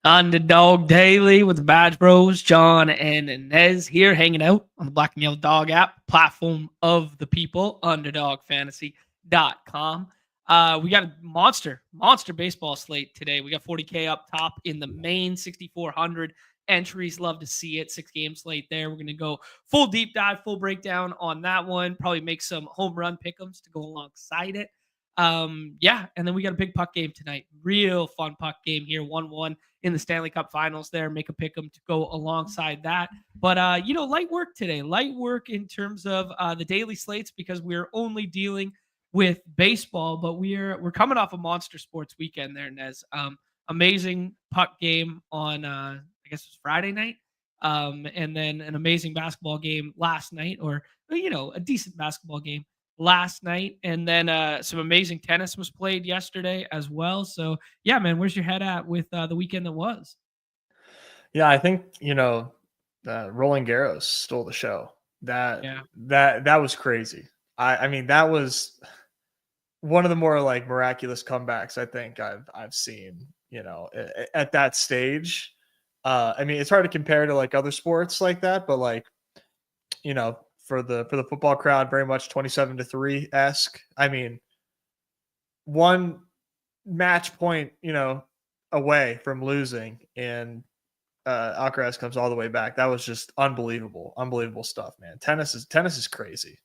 Underdog Daily with the Badge Bros, Jon and Nez here hanging out on the Black and Yellow Dog app, platform of the people, underdogfantasy.com. We got a monster baseball slate today. We got 40K up top in the main, 6,400 entries. Love to see it. 6-game slate there. We're going to go full deep dive, full breakdown on that one. Probably make some home run pick'ems to go alongside it. Yeah, and then we got a big puck game tonight. Real fun puck game here. 1-1 in the Stanley Cup Finals there. Make a pick 'em to go alongside that. But light work today. Light work in terms of the daily slates because we're only dealing with baseball, but we're coming off a monster sports weekend there, Nez. Amazing puck game on I guess it was Friday night. And then an amazing basketball game last night, or a decent basketball game last night, and then some amazing tennis was played yesterday as well. So yeah, man, where's your head at with the weekend that was? Yeah, I think Roland Garros stole the show. That Yeah, that was crazy. I mean, that was one of the more like miraculous comebacks I think I've seen. At that stage. I mean, it's hard to compare to like other sports like that, but like for the football crowd, very much 27-3 esque. I mean, one match point, away from losing, and Alcaraz comes all the way back. That was just unbelievable stuff, man. Tennis is crazy.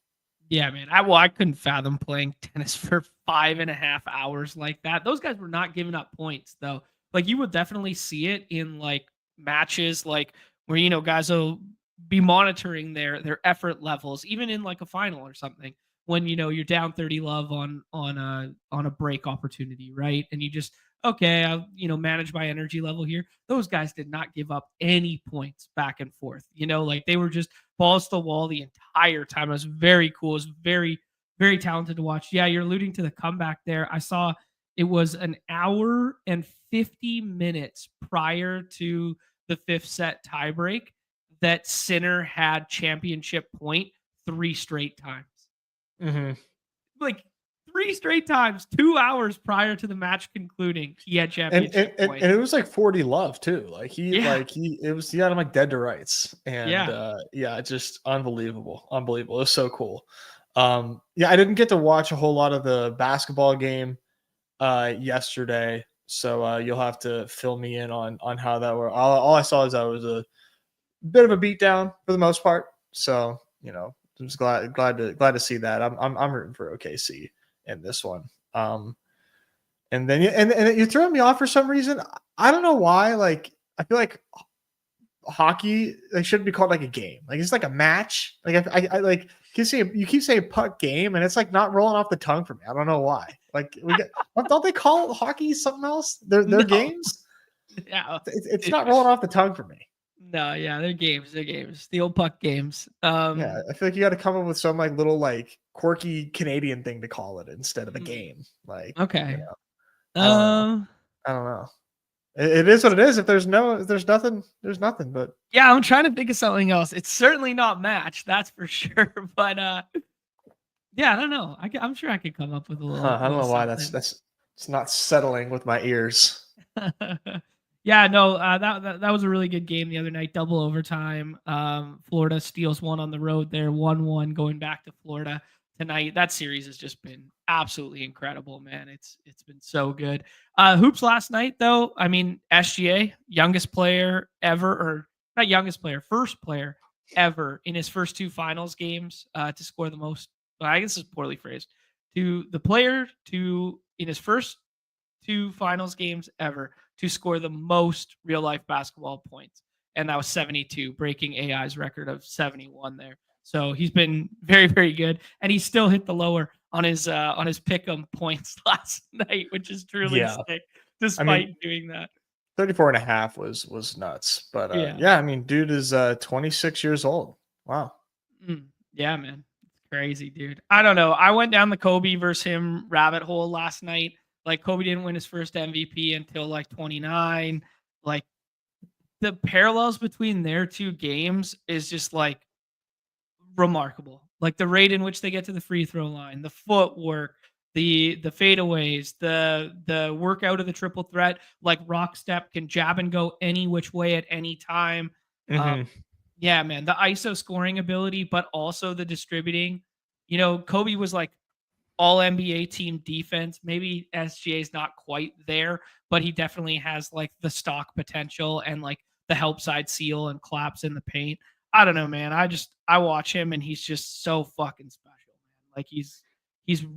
yeah, man. I couldn't fathom playing tennis for 5.5 hours like that. Those guys were not giving up points though. Like you would definitely see it in like matches, like where guys will be monitoring their effort levels, even in like a final or something. When you're down 30 love on a break opportunity, right? And you just okay, I'll manage my energy level here. Those guys did not give up any points back and forth. Like they were just balls to the wall the entire time. It was very cool. It was very, very talented to watch. Yeah, you're alluding to the comeback there. I saw it was an hour and 50 minutes prior to the fifth set tiebreak that Sinner had championship point 3 straight times. Mm-hmm. Like 3 straight times, 2 hours prior to the match concluding, he had championship and point. it was like 40 love too. Like he Yeah. he had him like dead to rights, and Yeah. just unbelievable. It was so cool. Yeah, I didn't get to watch a whole lot of the basketball game yesterday, so you'll have to fill me in on how that were. All I saw is that it was a bit of a beatdown for the most part. So I'm just glad to see that. I'm rooting for OKC in this one. And then and you're throwing me off for some reason. I don't know why. Like I feel like hockey like shouldn't be called like a game. Like it's like a match. Like I like you keep saying puck game, and it's like not rolling off the tongue for me. I don't know why. Like don't they call hockey something else? Their No. games. Yeah. It's not rolling off the tongue for me. No, yeah, they're games. They're games. The old puck games. Yeah, I feel like you got to come up with some like little like quirky Canadian thing to call it instead of a game. Like Okay. I don't know. I don't know. It is what it is. If there's nothing, there's nothing. But yeah, I'm trying to think of something else. It's certainly not match, that's for sure. But yeah, I don't know. I'm sure I could come up with a little. I don't know why something. that's it's not settling with my ears. Yeah, no, that was a really good game the other night. Double overtime. Florida steals one on the road there, 1-1 going back to Florida tonight. That series has just been absolutely incredible, man. It's been so good. Hoops last night though. I mean, SGA, youngest player ever, or not youngest player, first player ever in his first 2 finals games to score the most. Well, I guess this is poorly phrased. To the player to in his first 2 finals games ever to score the most real life basketball points. And that was 72, breaking AI's record of 71 there. So he's been very, very good. And he still hit the lower on his pick'em points last night, which is truly sick, despite doing that. 34.5 was nuts. But I mean, dude is 26 years old. Wow. Yeah, man. It's crazy, dude. I don't know. I went down the Kobe versus him rabbit hole last night. Like Kobe didn't win his first MVP until like 29. Like the parallels between their 2 games is just like remarkable. Like the rate in which they get to the free throw line, the footwork, the fadeaways, the workout of the triple threat, like Rock Step can jab and go any which way at any time. Mm-hmm. Yeah, man, the ISO scoring ability, but also the distributing. Kobe was like all NBA team defense. Maybe SGA is not quite there, but he definitely has like the stock potential and like the help side seal and claps in the paint. I don't know, man. I watch him and he's just so fucking special, man. Like he's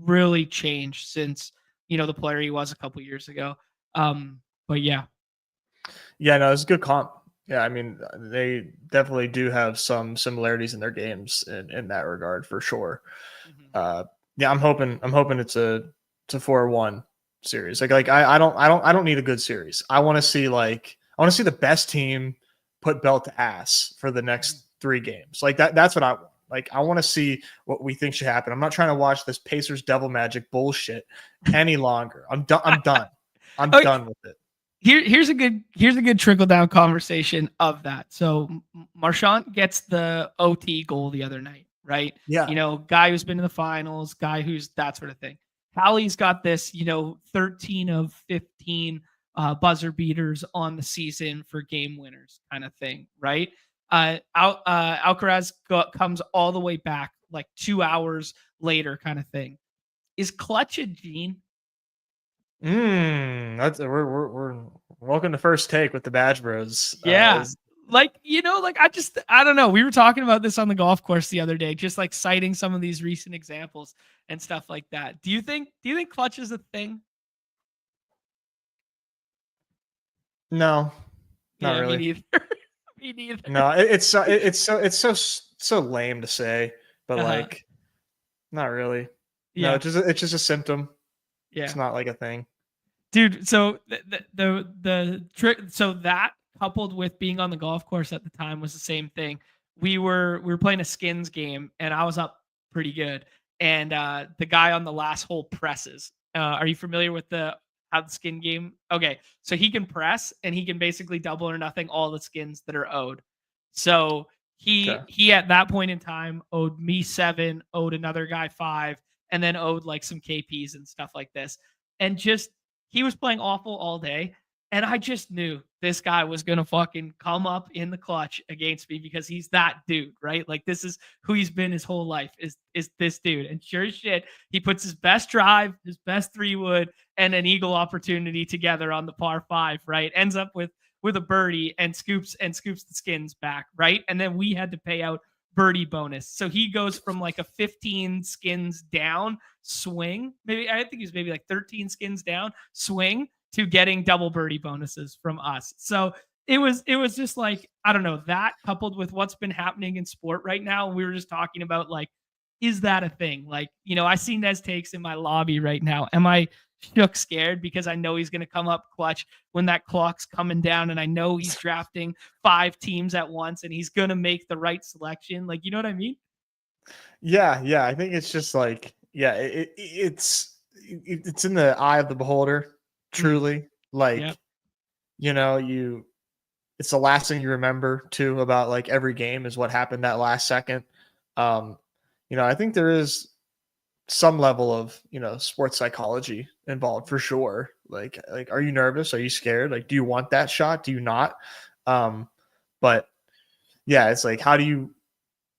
really changed since the player he was a couple years ago. But yeah. Yeah, no, it's a good comp. Yeah, I mean, they definitely do have some similarities in their games in that regard for sure. Mm-hmm. Yeah, I'm hoping it's a 4-1 series. Like I don't need a good series. I want to see the best team put belt to ass for the next 3 games. Like that's what I want. Like I want to see what we think should happen. I'm not trying to watch this Pacers devil magic bullshit any longer. I'm done. I'm done. I'm Okay. done with it. Here's a good trickle down conversation of that. So Marchand gets the OT goal the other night, right? Yeah. Guy who's been in the finals, guy who's that sort of thing. Hallie's got this, 13 of 15 buzzer beaters on the season for game winners kind of thing, right? Alcaraz comes all the way back like 2 hours later kind of thing. Is clutch a gene? That's we're welcome to First Take with the Badge Bros. Yeah. I don't know. We were talking about this on the golf course the other day, just like citing some of these recent examples and stuff like that. Do you think clutch is a thing? No, not Yeah, really. me neither. Me neither. No, it's so lame to say, but like, not really. Yeah. No, it's just a symptom. Yeah. It's not like a thing. Dude, so the trick, so that coupled with being on the golf course at the time was the same thing. We were playing a skins game and I was up pretty good, and the guy on the last hole presses. Are you familiar with how the skin game? Okay, so he can press and he can basically double or nothing all the skins that are owed. So he at that point in time owed me 7, owed another guy 5, and then owed like some KPs and stuff like this. And just he was playing awful all day. And I just knew this guy was going to fucking come up in the clutch against me because he's that dude, right? Like this is who he's been his whole life is this dude. And sure as shit, he puts his best drive, his best 3-wood and an eagle opportunity together on the par 5, right? Ends up with a birdie and scoops the skins back, right? And then we had to pay out birdie bonus. So he goes from like a 15 skins down swing, maybe I think he's maybe like 13 skins down swing to getting double birdie bonuses from us. So it was just like, I don't know, that coupled with what's been happening in sport right now. We were just talking about like, is that a thing? Like, I see Nez takes in my lobby right now. Am I shook scared because I know he's going to come up clutch when that clock's coming down and I know he's drafting 5 teams at once and he's going to make the right selection? Like, you know what I mean? Yeah. I think it's just like, yeah, it's in the eye of the beholder, truly. Like, Yep. It's the last thing you remember too about like every game is what happened that last second. I think there is some level of, sports psychology involved for sure. Like, are you nervous? Are you scared? Like, do you want that shot? Do you not? But yeah, it's like, how do you,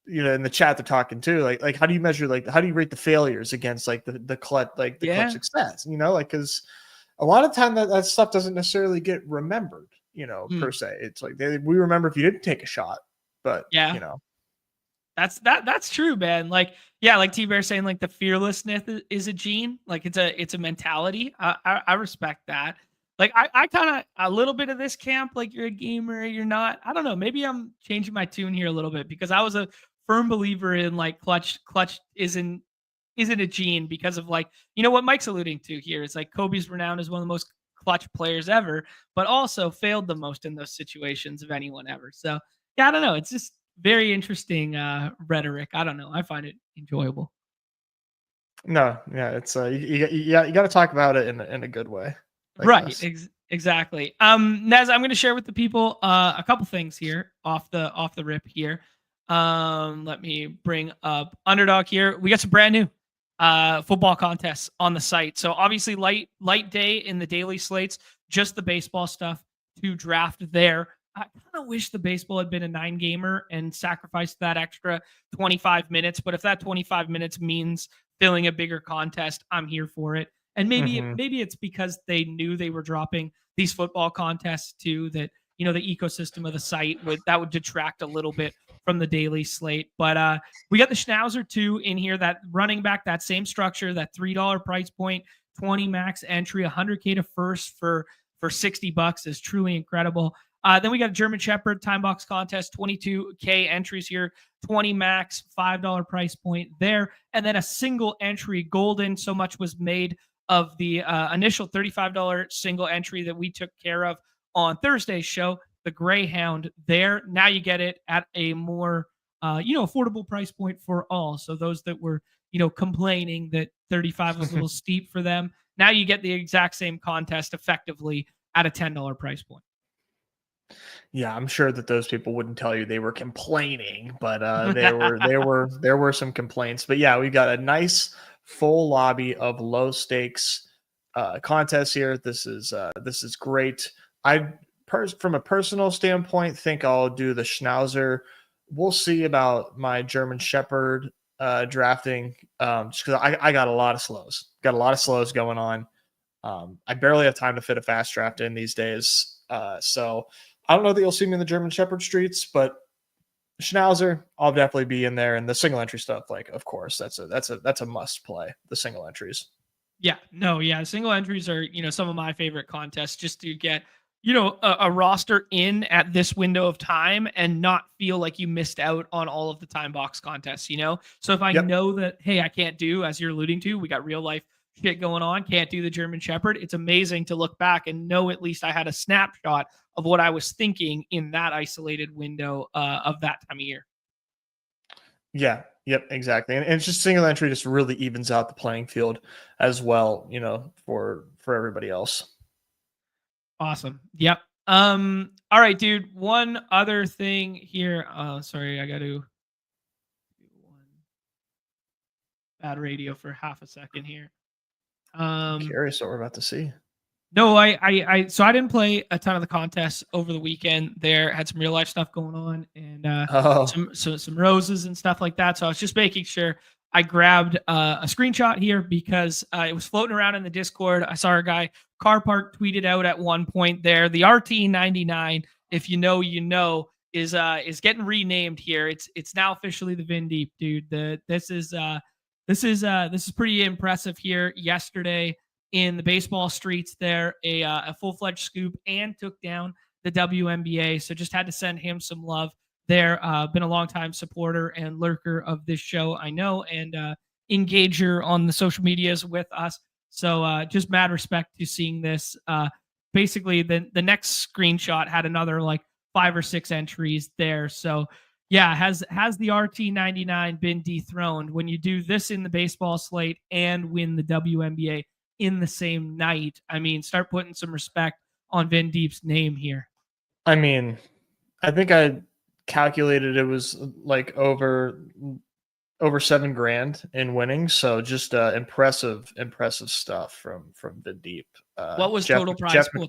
in the chat they're talking too, like how do you measure, like, how do you rate the failures against like the clutch, like the clutch success, like, cause a lot of time that stuff doesn't necessarily get remembered, per se. It's like, we remember if you didn't take a shot, but That's true, man. Like, yeah, like T-Bear saying, like the fearlessness is a gene. Like it's a mentality. I respect that. Like I kind of a little bit of this camp. Like you're a gamer, you're not. I don't know. Maybe I'm changing my tune here a little bit because I was a firm believer in like clutch isn't a gene because of like what Mike's alluding to here is like Kobe's renowned as one of the most clutch players ever, but also failed the most in those situations of anyone ever. So yeah, I don't know. It's just very interesting rhetoric. I don't know. I find it enjoyable. No, yeah, it's you got to talk about it in a good way, right? Exactly. Nez, I'm going to share with the people a couple things here off the rip here. Let me bring up Underdog here. We got some brand new football contests on the site. So obviously light day in the daily slates, just the baseball stuff to draft there. I kind of wish the baseball had been a 9-gamer and sacrificed that extra 25 minutes. But if that 25 minutes means filling a bigger contest, I'm here for it. And maybe it's because they knew they were dropping these football contests too, that the ecosystem of the site would detract a little bit from the daily slate. But we got the Schnauzer too in here, that running back, that same structure, that $3 price point, 20 max entry, 100K to first for $60 is truly incredible. Then we got a German Shepherd time box contest, 22K entries here, 20 max, $5 price point there. And then a single entry golden. So much was made of the initial $35 single entry that we took care of on Thursday's show, the Greyhound there. Now you get it at a more, affordable price point for all. So those that were, complaining that 35 was a little steep for them, now you get the exact same contest effectively at a $10 price point. Yeah, I'm sure that those people wouldn't tell you they were complaining, but there were some complaints. But yeah, we got a nice full lobby of low stakes contests here. This is great. From a personal standpoint, think I'll do the Schnauzer. We'll see about my German Shepherd drafting, just because I got a lot of slows. Got a lot of slows going on. I barely have time to fit a fast draft in these days. So I don't know that you'll see me in the German Shepherd streets, but Schnauzer, I'll definitely be in there. And the single entry stuff, like, of course, that's a must play, the single entries. Yeah, single entries are, some of my favorite contests, just to get, a roster in at this window of time and not feel like you missed out on all of the time box contests, So if I know that, hey, I can't do, as you're alluding to, we got real life shit going on, can't do the German Shepherd, it's amazing to look back and know at least I had a snapshot of what I was thinking in that isolated window of that time of year. Yeah, yep, exactly. And it's just single entry just really evens out the playing field as well, for everybody else. Awesome. Yep. All right, dude. One other thing here. Sorry, I got to do one bad radio for half a second here. I'm curious what we're about to see. No, so I didn't play a ton of the contests over the weekend. There had some real life stuff going on, and some roses and stuff like that. So I was just making sure I grabbed a screenshot here because it was floating around in the Discord. I saw a guy, Car Park, tweeted out at one point there, the RT99, if you know, is getting renamed here. It's now officially the Vindep, dude. This is pretty impressive here. Yesterday in the baseball streets there, a full-fledged scoop, and took down the WNBA. So just had to send him some love there. Been a long-time supporter and lurker of this show, I know, and engager on the social medias with us. So just mad respect to seeing this. Basically, the next screenshot had another like 5 or 6 entries there. So yeah, has the RT99 been dethroned? When you do this in the baseball slate and win the WNBA in the same night, I mean, start putting some respect on Vindep's name here. I mean, I think I calculated it was like over $7,000 in winning. So just impressive stuff from Vindep. What was total prize pool?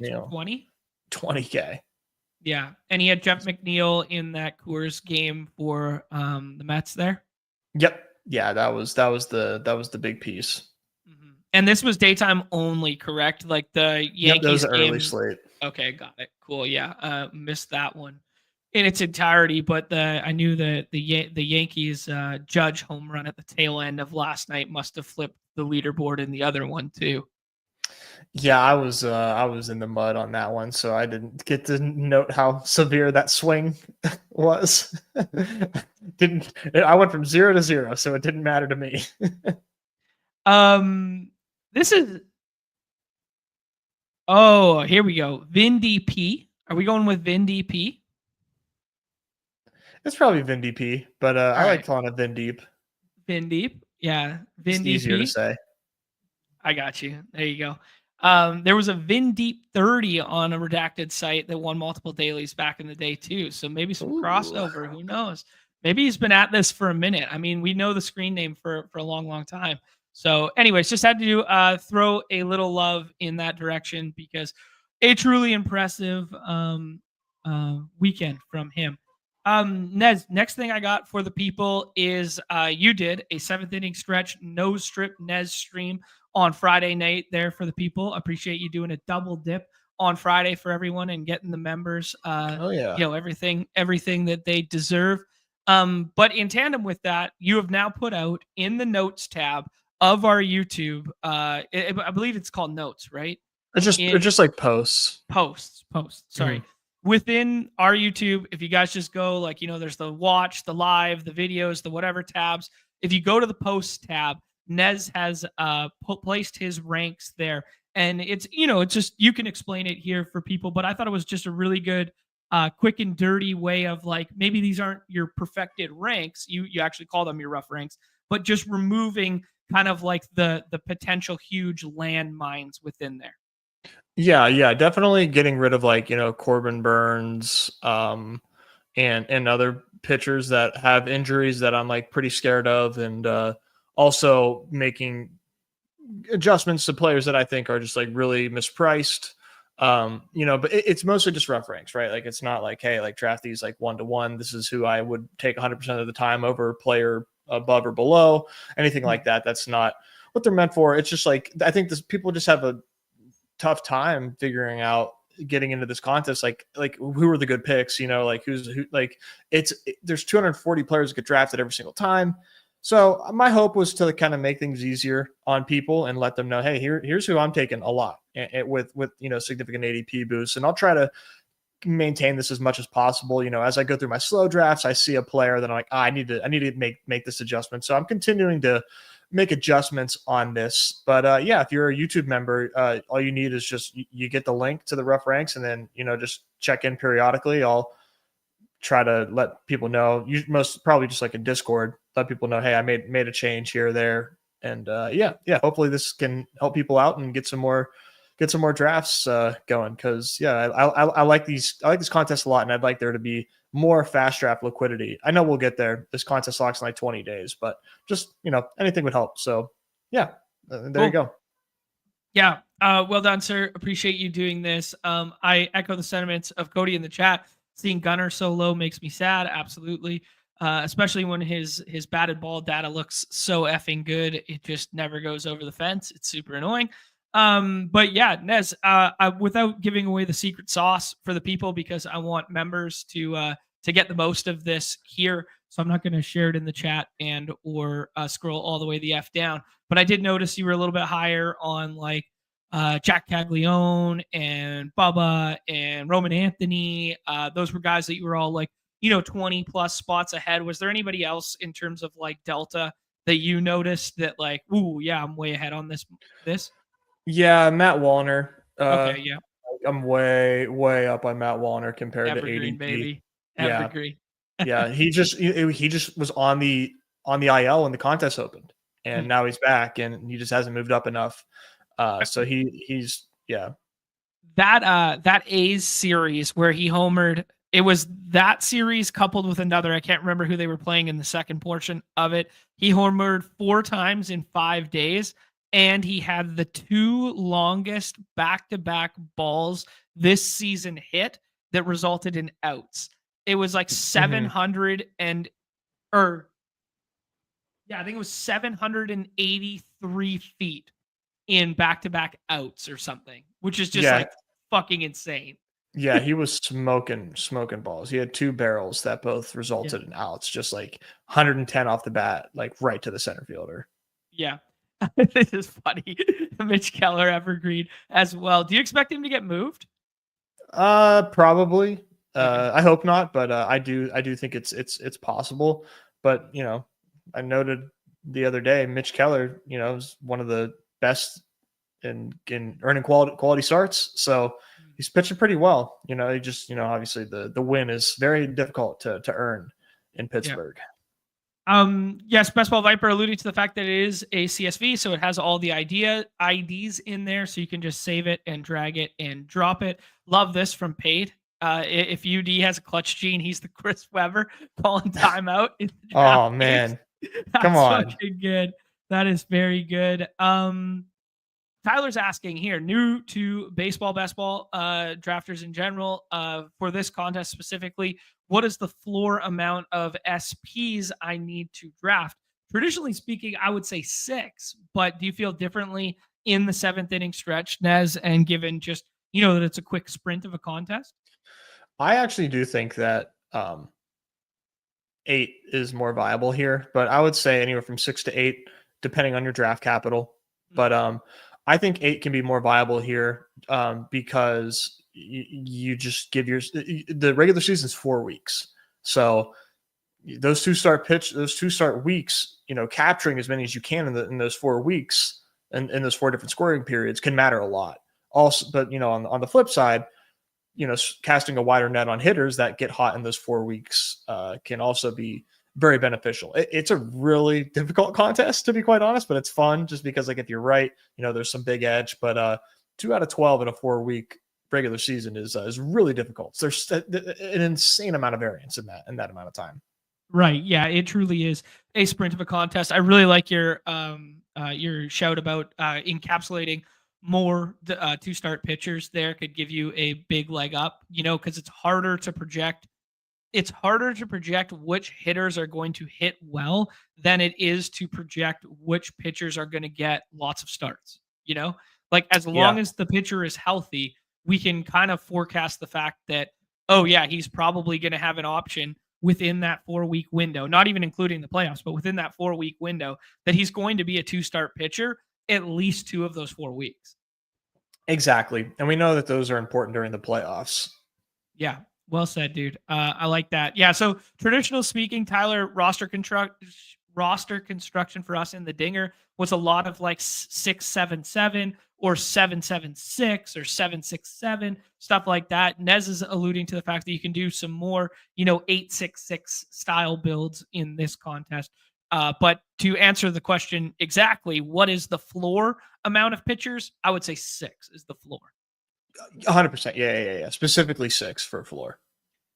20K. Yeah, and he had Jeff McNeil in that Coors game for the Mets there. Yep. Yeah, that was the big piece. Mm-hmm. And this was daytime only, correct? Like the Yankees. Yep, that was an game. early slate. Okay, got it. Cool. Yeah, missed that one in its entirety, but I knew that the Yankees Judge home run at the tail end of last night must have flipped the leaderboard in the other one too. Yeah, I was in the mud on that one, so I didn't get to note how severe that swing was. I went from 0 to 0, so it didn't matter to me. This is. Oh, here we go. Vindep. Are we going with Vindep? It's probably Vindep, but I like calling it Vindep. Vindep, yeah, Vindep. It's easier to say. I got you. There you go. There was a Vindep 30 on a redacted site that won multiple dailies back in the day too. So maybe some crossover. Who knows? Maybe he's been at this for a minute. I mean, we know the screen name for a long, long time. So, anyways, just had to throw a little love in that direction because a truly impressive weekend from him. Nez, next thing I got for the people is you did a 7th-inning stretch no strip Nez stream on Friday night there for the people. Appreciate you doing a double dip on Friday for everyone and getting the members Oh yeah. everything that they deserve. But in tandem with that, you have now put out in the notes tab of our YouTube, I believe it's called notes, right? It's just like posts. Posts. Sorry. Within our YouTube, if you guys just go like, there's the watch, the live, the videos, the whatever tabs. If you go to the posts tab, Nez has placed his ranks there. And it's just, you can explain it here for people, but I thought it was just a really good, quick and dirty way of like, maybe these aren't your perfected ranks. You actually call them your rough ranks, but just removing kind of like the potential huge landmines within there. Yeah, definitely getting rid of like, Corbin Burns, and other pitchers that have injuries that I'm like pretty scared of, and also making adjustments to players that I think are just like really mispriced. But it's mostly just rough ranks, right? Like it's not like, hey, like draft these like 1-to-1. This is who I would take 100% of the time over player above or below, anything like that. That's not what they're meant for. It's just like, I think people just have a tough time figuring out getting into this contest, like who are the good picks, like who, like there's 240 players that get drafted every single time. So my hope was to kind of make things easier on people and let them know, hey, here's who I'm taking a lot with significant ADP boosts, and I'll try to maintain this as much as possible. As I go through my slow drafts, I see a player that I'm like, I need to make this adjustment. So I'm continuing to make adjustments on this. But if you're a YouTube member, all you need is just you get the link to the rough ranks, and then just check in periodically. I'll try to let people know. You most probably just like a Discord, let people know, hey, I made a change here or there, and hopefully this can help people out and get some more drafts going. Because I like these contests a lot, and I'd like there to be more fast draft liquidity. I know we'll get there. This contest locks in like 20 days, but just anything would help. So there you go. Yeah, well done, sir. Appreciate you doing this. I echo the sentiments of Cody in the chat. Seeing Gunnar so low makes me sad. Absolutely. Especially when his batted ball data looks so effing good. It just never goes over the fence. It's super annoying. But yeah, Nez, without giving away the secret sauce for the people, because I want members to get the most of this here. So I'm not going to share it in the chat or scroll all the way the F down. But I did notice you were a little bit higher on like Jack Caglione and Bubba and Roman Anthony. Those were guys that you were all like, 20 plus spots ahead. Was there anybody else in terms of like Delta that you noticed that like, ooh, yeah, I'm way ahead on this? Yeah, Matt Wallner. Okay, yeah. I'm way up on Matt Wallner compared Evergreen, to ADP. baby. Evergreen. Yeah, he just was on the IL when the contest opened, and now he's back, and he just hasn't moved up enough. So he's that A's series where he homered. It was that series coupled with another. I can't remember who they were playing in the second portion of it. He homered 4 times in 5 days, and he had the 2 longest back-to-back balls this season hit that resulted in outs. It was like 700 I think it was 783 feet in back-to-back outs or something, which is just like fucking insane. Yeah, he was smoking balls. He had 2 barrels that both resulted in outs, just like 110 off the bat, like right to the center fielder. Yeah. This is funny. Mitch Keller evergreen as well. Do you expect him to get moved? Probably. I hope not, but I do think it's possible. But I noted the other day, Mitch Keller, is one of the best in earning quality starts. So he's pitching pretty well. He just obviously the win is very difficult to earn in Pittsburgh. Yes, Best Ball Viper alluding to the fact that it is a CSV, so it has all the IDs in there, so you can just save it and drag it and drop it. Love this from Paid. If UD has a clutch gene, he's the Chris Webber calling timeout. Oh man, come on, fucking good. That is very good. Tyler's asking here, new to baseball, basketball, drafters in general, for this contest specifically, what is the floor amount of SPs I need to draft? Traditionally speaking, I would say 6, but do you feel differently in the 7th inning stretch, Nez, and given just, that it's a quick sprint of a contest? I actually do think that 8 is more viable here, but I would say anywhere from 6 to 8, depending on your draft capital. But I think 8 can be more viable here because you just give the regular season is 4 weeks, so those two start weeks, capturing as many as you can in those 4 weeks and in those 4 different scoring periods can matter a lot. Also, but on the flip side, casting a wider net on hitters that get hot in those 4 weeks can also be very beneficial. It's a really difficult contest, to be quite honest, but it's fun just because, like, if you're right, there's some big edge. But 2 out of 12 in a 4-week regular season is really difficult. So there's an insane amount of variance in that amount of time. Right. Yeah, it truly is a sprint of a contest. I really like your shout about encapsulating more to start pitchers there could give you a big leg up, because it's harder to project. It's harder to project which hitters are going to hit well than it is to project which pitchers are going to get lots of starts. Like, as long as the pitcher is healthy, we can kind of forecast the fact that, oh yeah, he's probably going to have an option within that 4-week window, not even including the playoffs, but within that 4-week window, that he's going to be a 2-start pitcher at least 2 of those 4 weeks. Exactly. And we know that those are important during the playoffs. Yeah. Well said, dude. I like that. Yeah. So traditional speaking, Tyler, roster construction for us in the Dinger was a lot of like 6-7-7 or 7-7-6 or 7-6-7, stuff like that. Nez is alluding to the fact that you can do some more, 8-6-6 style builds in this contest. But to answer the question exactly, what is the floor amount of pitchers? I would say 6 is the floor. 100%. Yeah. Specifically 6 for floor.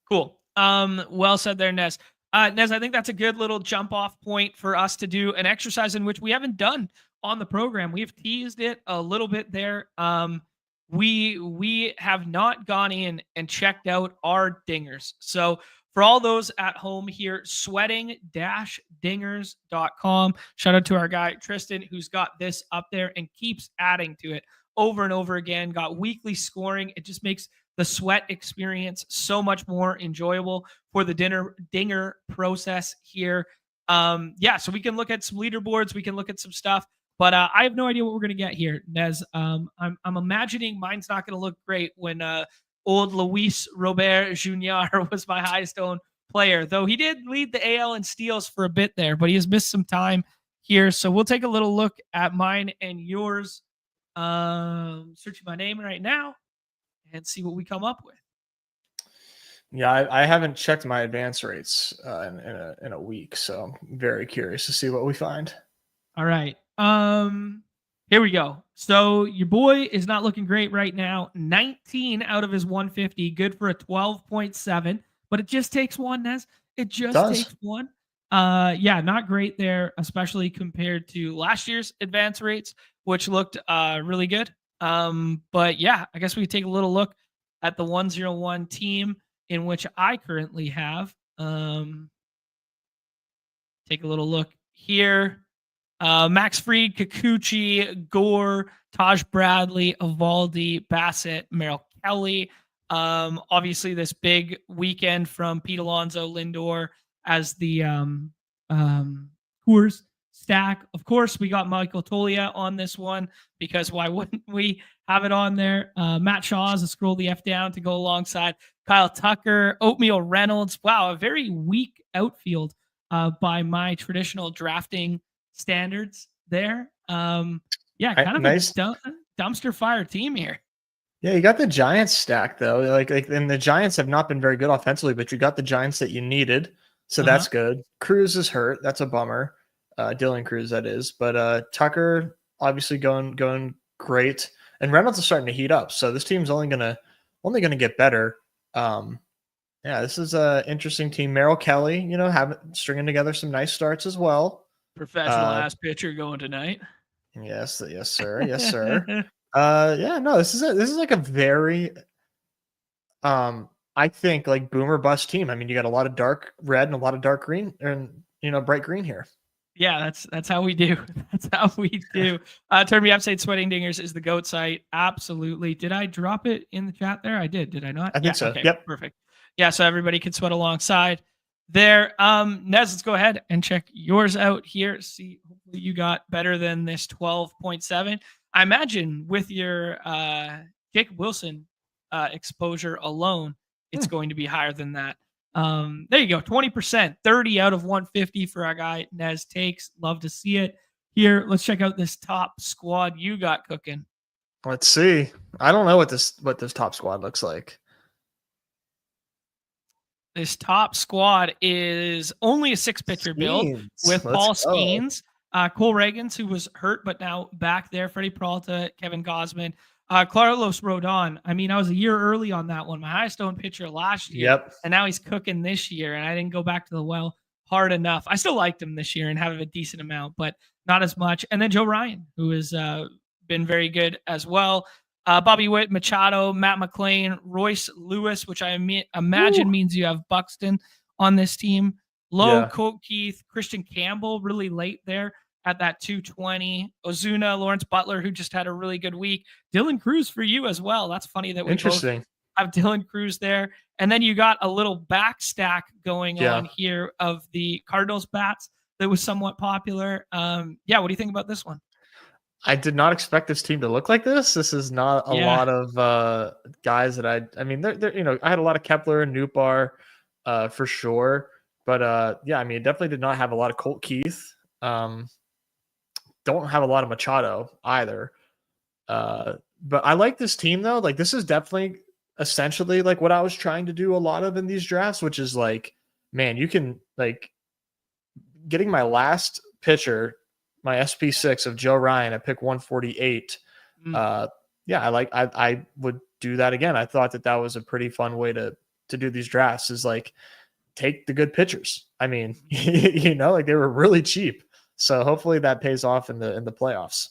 Cool. Well said there, Nez. Nez, I think that's a good little jump off point for us to do an exercise in which we haven't done on the program. We've teased it a little bit there. We have not gone in and checked out our dingers. So for all those at home here, sweating-dingers.com. Shout out to our guy, Tristan, who's got this up there and keeps adding to it over and over again. Got weekly scoring. It just makes the sweat experience so much more enjoyable for the dinger process here. So we can look at some leaderboards. We can look at some stuff. But I have no idea what we're going to get here, Nez. I'm imagining mine's not going to look great when old Luis Robert Jr. was my highest owned player, though he did lead the AL in steals for a bit there, but he has missed some time here. So we'll take a little look at mine and yours. Searching my name right now and see what we come up with. Yeah, I haven't checked my advance rates in a week, so I'm very curious to see what we find. All right. Here we go. So your boy is not looking great right now. 19 out of his 150, good for a 12.7, but it just takes one, Nez. It just takes one. Not great there, especially compared to last year's advance rates, which looked really good. But yeah, I guess we could take a little look at the 101 team in which I currently have. Take a little look here. Max Fried, Kikuchi, Gore, Taj Bradley, Evaldi, Bassett, Merrill Kelly. Obviously, this big weekend from Pete Alonso, Lindor as the Coors stack. Of course, we got Michael Tolia on this one because why wouldn't we have it on there? Matt Shaw's a scroll the F down to go alongside Kyle Tucker, Oatmeal Reynolds. Wow, a very weak outfield by my traditional drafting standards there. Kind of nice. A dumpster fire team here. Yeah, you got the Giants stack though. And the Giants have not been very good offensively, but you got the Giants that you needed, so that's good. Cruz is hurt. That's a bummer. Dylan Cruz, that is. But Tucker obviously going great, and Reynolds is starting to heat up. So this team's only gonna get better. This is an interesting team. Merrill Kelly, stringing together some nice starts as well. Professional ass pitcher going tonight. Yes, yes, sir. Yes, sir. Yeah, no, this is like a very I think like boomer bust team. I mean, you got a lot of dark red and a lot of dark green and bright green here. Yeah, that's how we do. That's how we do. Turn Me Upside Sweating Dingers is the GOAT site. Absolutely. Did I drop it in the chat there? I did I not? I Yeah. think so. Okay. Yep. Perfect. Yeah. So everybody can sweat alongside there. Nez, let's go ahead and check yours out here. See, hopefully you got better than this 12.7. I imagine with your Jake Wilson exposure alone, it's going to be higher than that. There you go. 20%, 30 out of 150 for our guy Nez takes. Love to see it. Here, let's check out this top squad you got cooking. Let's see. I don't know what this top squad looks like. This top squad is only a 6-pitcher build with Paul Skeens, Cole Reagans, who was hurt but now back there, Freddie Peralta, Kevin Gausman, Carlos Rodon. I mean, I was a year early on that one. My highest owned pitcher last year. Yep. And now he's cooking this year. And I didn't go back to the well hard enough. I still liked him this year and have a decent amount, but not as much. And then Joe Ryan, who has been very good as well. Bobby Witt, Machado, Matt McClain, Royce Lewis, which I imagine means you have Buxton on this team. Lowe, Colt Keith, Christian Campbell, really late there at that 220. Ozuna, Lawrence Butler, who just had a really good week. Dylan Cruz for you as well. That's funny that we both have Dylan Cruz there. And then you got a little back stack going on here of the Cardinals bats that was somewhat popular. What do you think about this one? I did not expect this team to look like this. This is not a lot of guys that I mean, they're I had a lot of Kepler and Nootbaar for sure. But I mean, it definitely did not have a lot of Colt Keith. Don't have a lot of Machado either. But I like this team though. Like this is definitely essentially like what I was trying to do a lot of in these drafts, which is like, man, you can like getting my last pitcher, my SP6 of Joe Ryan at pick 148. I would do that again. I thought that was a pretty fun way to do these drafts is like take the good pitchers. I mean, like they were really cheap. So hopefully that pays off in the playoffs.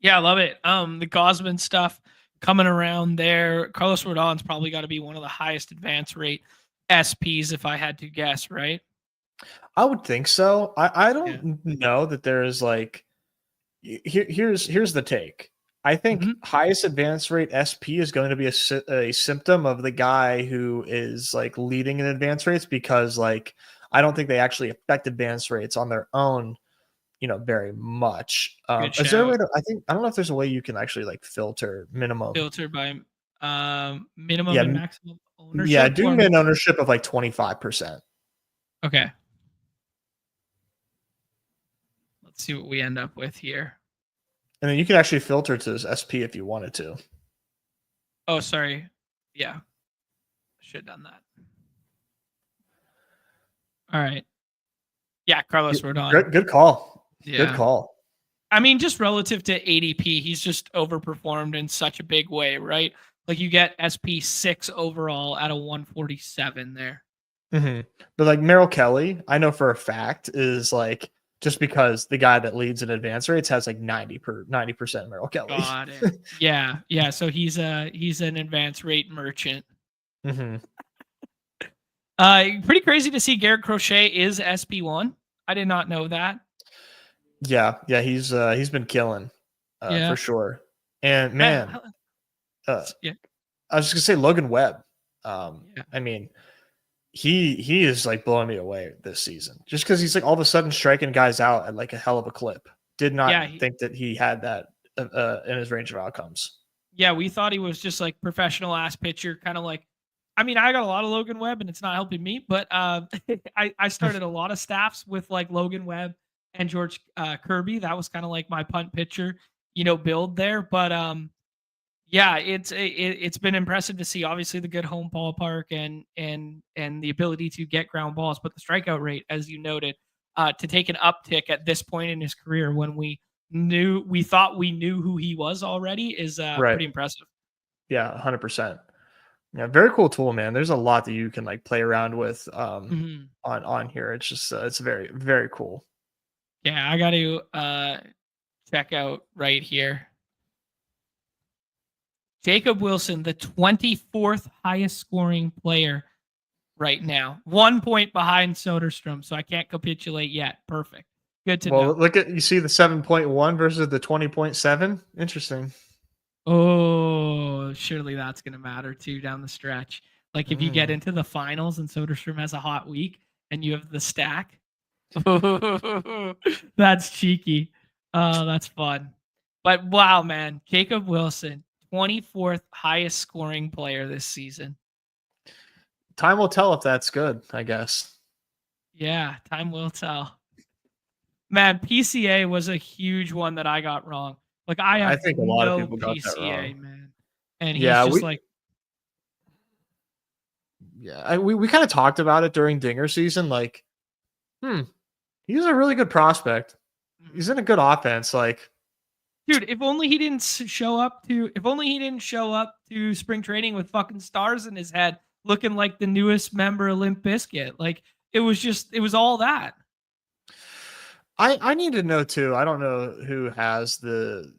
Yeah, I love it. The Gausman stuff coming around there. Carlos Rodon's probably got to be one of the highest advance rate SPs if I had to guess, right? I would think so. I don't know that there is like here's the take. I think highest advance rate SP is going to be a symptom of the guy who is like leading in advance rates because like I don't think they actually affect advance rates on their own, very much. Is there a way to? I don't know if there's a way you can actually like filter minimum. Filter by minimum and maximum ownership. Yeah, do min ownership of like 25%. Okay. Let's see what we end up with here. And then you could actually filter to this SP if you wanted to. Oh, sorry. Yeah. Should have done that. All right. Yeah, Carlos Rodon. Good call. Yeah. Good call. I mean, just relative to ADP, he's just overperformed in such a big way, right? Like you get SP6 overall at a 147 there. Mm-hmm. But like Merrill Kelly, I know for a fact is like just because the guy that leads in advance rates has like 90% Merrill Kelly. Got it. Yeah. So he's an advance rate merchant. Mm-hmm. Pretty crazy to see Garrett Crochet is SP1. I did not know that. Yeah, he's been killing for sure. And man, I was just gonna say Logan Webb. I mean, he is like blowing me away this season just because he's like all of a sudden striking guys out at like a hell of a clip. Did not think that he had that in his range of outcomes. Yeah, we thought he was just like professional ass pitcher, kind of like. I mean, I got a lot of Logan Webb, and it's not helping me. But I started a lot of staffs with like Logan Webb and George Kirby. That was kind of like my punt pitcher, build there. But it's been impressive to see. Obviously, the good home ballpark and the ability to get ground balls, but the strikeout rate, as you noted, to take an uptick at this point in his career when we thought we knew who he was already is pretty impressive. Yeah, 100%. Yeah, very cool tool, man. There's a lot that you can like play around with on here. It's just it's very, very cool. Yeah, I got to check out right here. Jacob Wilson, the 24th highest scoring player right now. 1 point behind Soderstrom, so I can't capitulate yet. Perfect. Good to Well, know. look at you see the 7.1 versus the 20.7. Interesting. Oh, surely that's going to matter too down the stretch. Like if you get Mm. into the finals and Soderstrom has a hot week and you have the stack. That's cheeky. Oh, that's fun. But wow, man, Jacob Wilson, 24th highest scoring player this season. Time will tell if that's good, I guess. Yeah, time will tell. Man, PCA was a huge one that I got wrong. Like I I have think a lot of no people got that PCA, wrong. man. And he's Yeah, just like, we kind of talked about it during Dinger season. Like, he's a really good prospect. He's in a good offense. Like, dude, if only he didn't show up to spring training with fucking stars in his head, looking like the newest member of Limp Bizkit. Like it was all that. I need to know too. I don't know who has the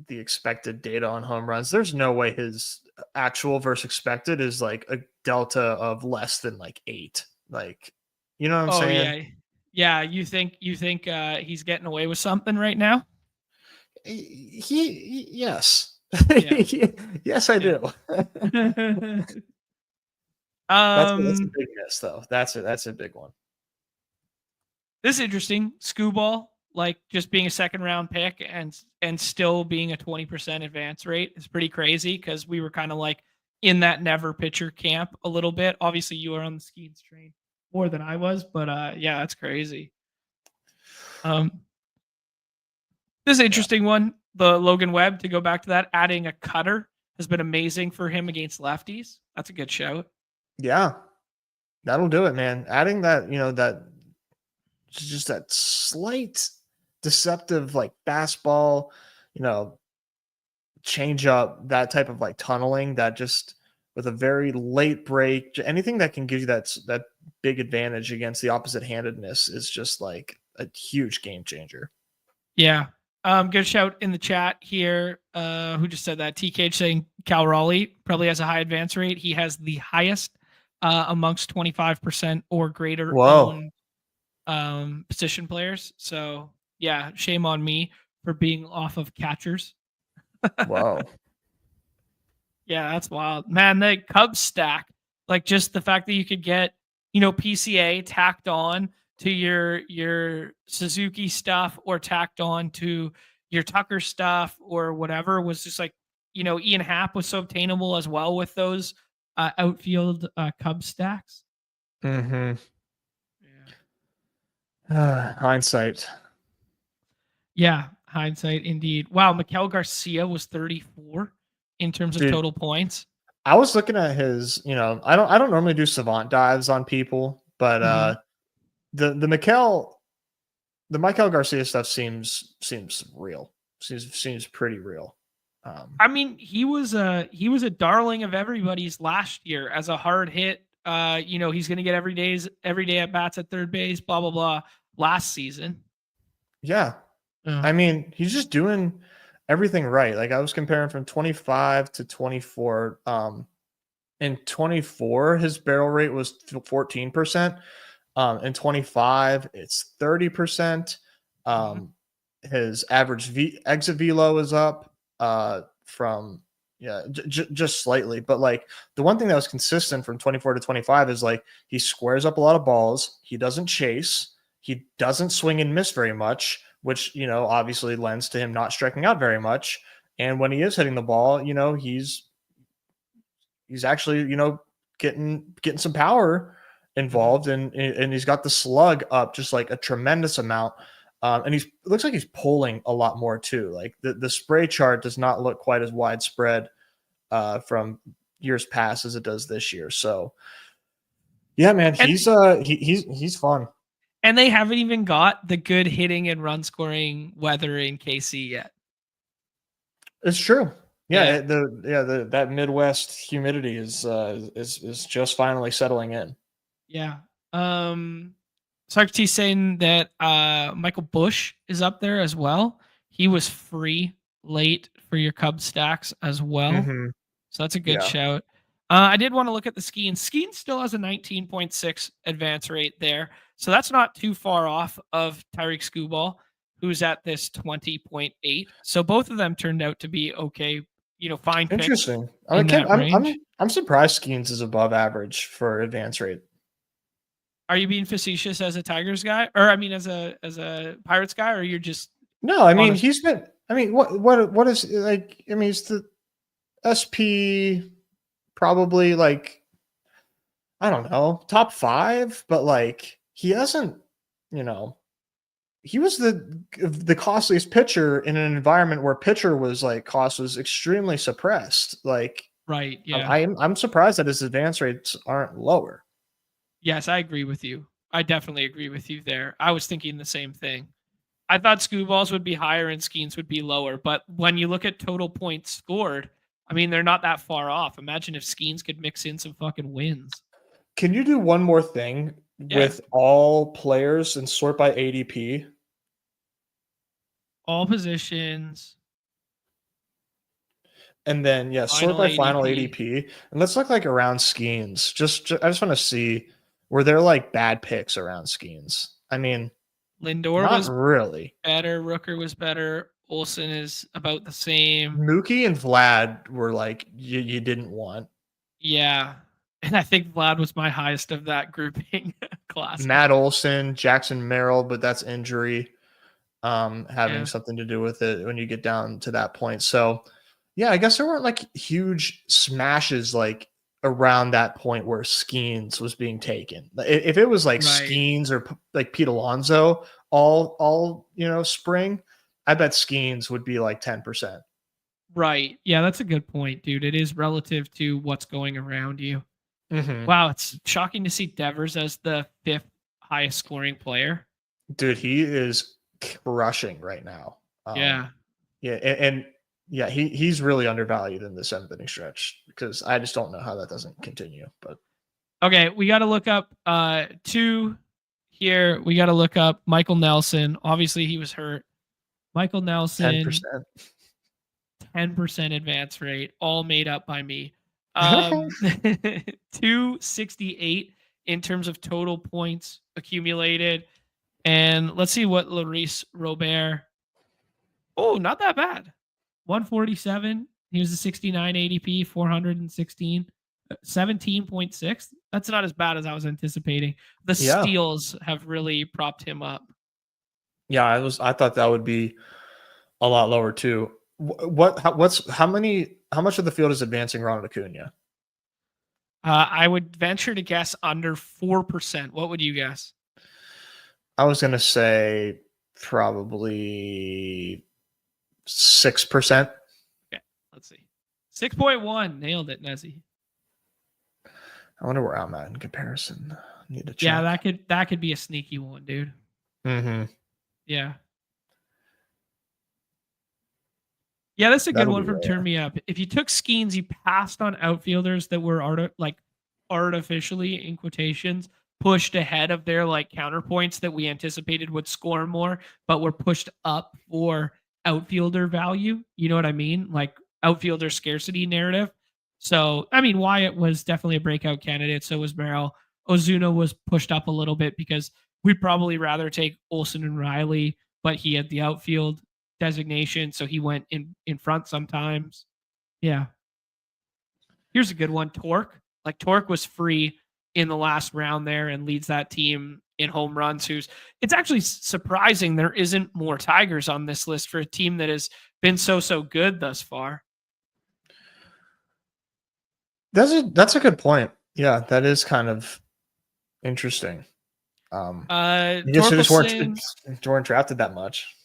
expected data on home runs. There's no way his actual versus expected is like a delta of less than like 8. Like, you know what I'm Oh saying? yeah. Yeah, you think he's getting away with something right now? Yes. Yeah. Yes, I Yeah. do. That's a um big miss though. That's a big one. this is interesting. Scooball, like just being a second round pick and still being a 20% advance rate is pretty crazy because we were kind of like in that never pitcher camp a little bit. Obviously, you were on the Skeens train more than I was, but yeah, that's crazy. Um, this is an Yeah. interesting one. The Logan Webb, to go back to that, adding a cutter has been amazing for him against lefties. That's a good shout. Yeah. That'll do it, man. Adding that, that just that slight deceptive like fastball, you know, change up, that type of like tunneling, that just with a very late break, anything that can give you that big advantage against the opposite handedness is just like a huge game changer. Yeah. Good shout in the chat here. Who just said that? TK saying Cal Raleigh probably has a high advance rate. He has the highest amongst 25% or greater Whoa. owned position players. So yeah, shame on me for being off of catchers. Whoa. Yeah, that's wild. Man, the Cubs stack, like just the fact that you could get, PCA tacked on to your Suzuki stuff or tacked on to your Tucker stuff or whatever was just like, Ian Happ was so obtainable as well with those outfield Cubs stacks. Mm-hmm. Yeah. Hindsight. Yeah, hindsight indeed. Wow, Miguel Garcia was 34 in terms of Dude, total points. I was looking at his, I don't normally do savant dives on people, but Mhm. the Michael Garcia stuff seems real. Seems pretty real. I mean, he was a darling of everybody's last year as a hard hit. He's going to get every day at bats at third base. Blah blah blah. Last season, Yeah. yeah. I mean, he's just doing everything right. Like I was comparing from 25 to 24. In 24, his barrel rate was 14%. In 25, it's 30%. Mhm. His average exit velo is up from just slightly, but like the one thing that was consistent from 24 to 25 is like he squares up a lot of balls. He doesn't chase. He doesn't swing and miss very much, which obviously lends to him not striking out very much. And when he is hitting the ball, he's actually getting some power Mhm. involved, and he's got the slug up just like a tremendous amount. And it looks like he's pulling a lot more too. Like the spray chart does not look quite as widespread from years past as it does this year. So yeah, man, And he's fun. and they haven't even got the good hitting and run scoring weather in KC yet. It's true. Yeah, Yeah, that Midwest humidity is just finally settling in. yeah. Um, Socrates saying that Michael Bush is up there as well. He was free late for your Cubs stacks as well. Mm-hmm. So that's a good Yeah. shout. I did want to look at the Skeen. Skeen still has a 19.6 advance rate there. So that's not too far off of Tyreek Skubal, who's at this 20.8. So both of them turned out to be okay, fine picks Interesting. in that range. I'm surprised Skeens is above average for advance rate. Are you being facetious as a Tigers guy, or as a Pirates guy, or you're just No, I mean honest? he's been. I mean, what is like? I mean, it's the SP probably like I don't know top 5, but like he hasn't. He was the costliest pitcher in an environment where pitcher was like cost was extremely suppressed. Like, Right? Yeah. I'm surprised that his advance rates aren't lower. Yes, I agree with you. I definitely agree with you there. I was thinking the same thing. I thought Scooballs would be higher and Skeens would be lower, but when you look at total points scored, they're not that far off. Imagine if Skeens could mix in some fucking wins. Can you do one more thing with all players and sort by ADP? All positions. And then sort by final ADP. And let's look like around Skeens. I just want to see were there like bad picks around Skeens. I mean, Lindor not was really better. Rooker was better. Olsen is about the same. Mookie and Vlad were like you didn't want. Yeah. And I think Vlad was my highest of that grouping class. Matt Olson, Jackson Merrill, but that's injury having something to do with it when you get down to that point. So yeah, I guess there weren't like huge smashes like around that point where Skeens was being taken. If it was like Skeens or like Pete Alonso all spring, I bet Skeens would be like 10%. Right. Yeah, that's a good point, dude. It is relative to what's going around you. Mm-hmm. Wow, it's shocking to see Devers as the 5th highest scoring player. Dude, he is crushing right now. Yeah. Yeah, he's really undervalued in the 7th inning stretch because I just don't know how that doesn't continue. But okay, we got to look up 2 here. We got to look up Michael Nelson. Obviously, he was hurt. Michael Nelson, 10% advance rate, all made up by me. 268 in terms of total points accumulated. And let's see what Luis Robert. Oh, not that bad. 147. He was a 69 ADP, 416, 17.6. That's not as bad as I was anticipating. The steals have really propped him up. Yeah, I thought that would be a lot lower too. How much of the field is advancing Ronald Acuna? I would venture to guess under 4%. What would you guess? I was going to say probably 6%. Okay, let's see. 6.1. Nailed it, Nezzy. I wonder where I'm at in comparison. Need to check. Yeah, that could be a sneaky one, dude. Mm-hmm. Yeah. Yeah, that's a good one from Turn Me Up. If you took Skeens, you passed on outfielders that were artificially, in quotations, pushed ahead of their like counterpoints that we anticipated would score more, but were pushed up for outfielder value. You know what I mean? Like outfielder scarcity narrative. So, Wyatt was definitely a breakout candidate. So was Merrill. Ozuna was pushed up a little bit because we'd probably rather take Olsen and Riley, but he had the outfield designation, so he went in front sometimes. Yeah. Here's a good one. Torque. Like Torque was free in the last round there and leads that team in home runs. It's actually surprising there isn't more Tigers on this list for a team that has been so good thus far. That's a good point. Yeah, that is kind of interesting. I guess they just weren't drafted that much.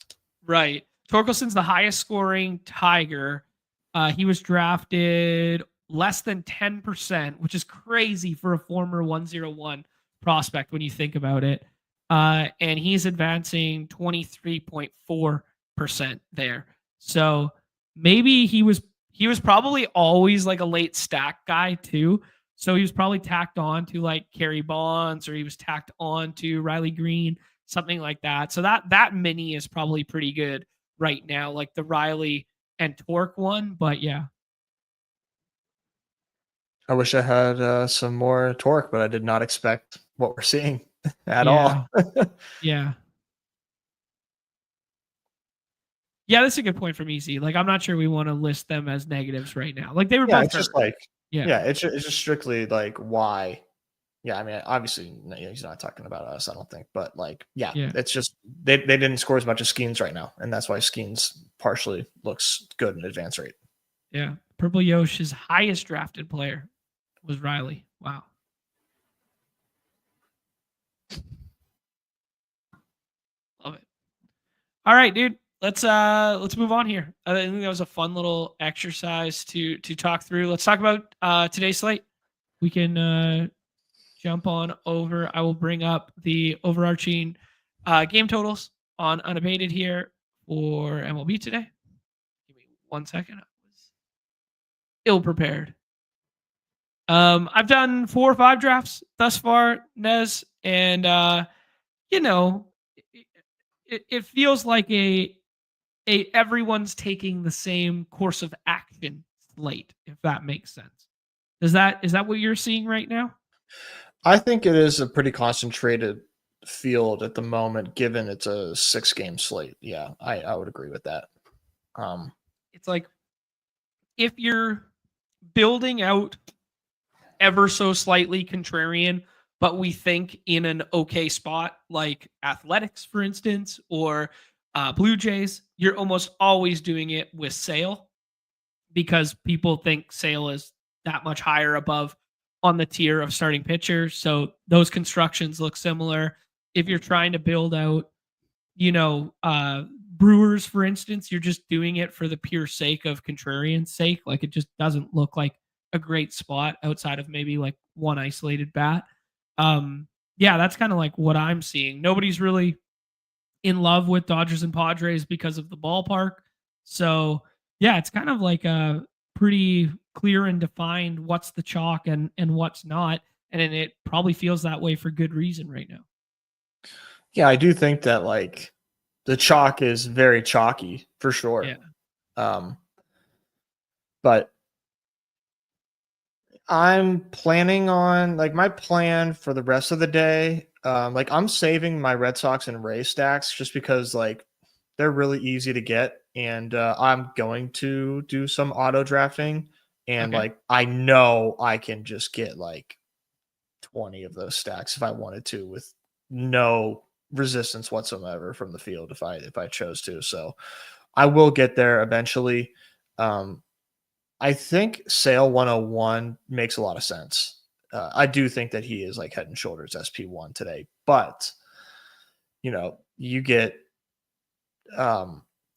Right. Torkelson's the highest scoring Tiger. He was drafted less than 10%, which is crazy for a former 101 prospect when you think about it. And he's advancing 23.4% there. So maybe he was probably always like a late stack guy too. So he was probably tacked on to like Kerry Bonds, or he was tacked on to Riley Green, something like that. So that mini is probably pretty good right now, like the Riley and Torque one. But yeah. I wish I had some more torque, but I did not expect what we're seeing at Yeah. all. Yeah. Yeah, that's a good point from Easy. Like, I'm not sure we want to list them as negatives right now. Like, they were Yeah, both it's just hurt. like, Yeah. yeah, it's just strictly like why. Yeah, I mean, obviously he's not talking about us, I don't think, but like, yeah, Yeah. it's just they didn't score as much as Skeens right now, and that's why Skeens partially looks good in advance rate. Yeah. Purple Yosh's highest drafted player was Riley. Wow. Love it. All right, dude. Let's move on here. I think that was a fun little exercise to talk through. Let's talk about today's slate. We can jump on over. I will bring up the overarching game totals on unabated here for MLB today. Give me 1 second. I was ill prepared. I've done 4 or 5 drafts thus far, Nez, and you know, it feels like a everyone's taking the same course of action slate, if that makes sense. Is that what you're seeing right now? I think it is a pretty concentrated field at the moment, given it's a 6-game slate. Yeah, I would agree with that. It's like if you're building out ever so slightly contrarian, but we think in an okay spot, like Athletics, for instance, or Blue Jays, you're almost always doing it with Sale because people think Sale is that much higher above on the tier of starting pitcher. So those constructions look similar. If you're trying to build out, Brewers, for instance, you're just doing it for the pure sake of contrarian's sake. Like, it just doesn't look like a great spot outside of maybe like one isolated bat. Yeah, that's kind of like what I'm seeing. Nobody's really in love with Dodgers and Padres because of the ballpark. So yeah, it's kind of like a pretty clear and defined what's the chalk and what's not. And it probably feels that way for good reason right now. Yeah, I do think that like the chalk is very chalky for sure. Yeah. But I'm planning on like my plan for the rest of the day. Like I'm saving my Red Sox and Ray stacks just because like they're really easy to get, and I'm going to do some auto drafting, and Okay. like I know I can just get like 20 of those stacks if I wanted to with no resistance whatsoever from the field if I chose to. So I will get there eventually. I think Sale 101 makes a lot of sense. I do think that he is like head and shoulders SP1 today, but you get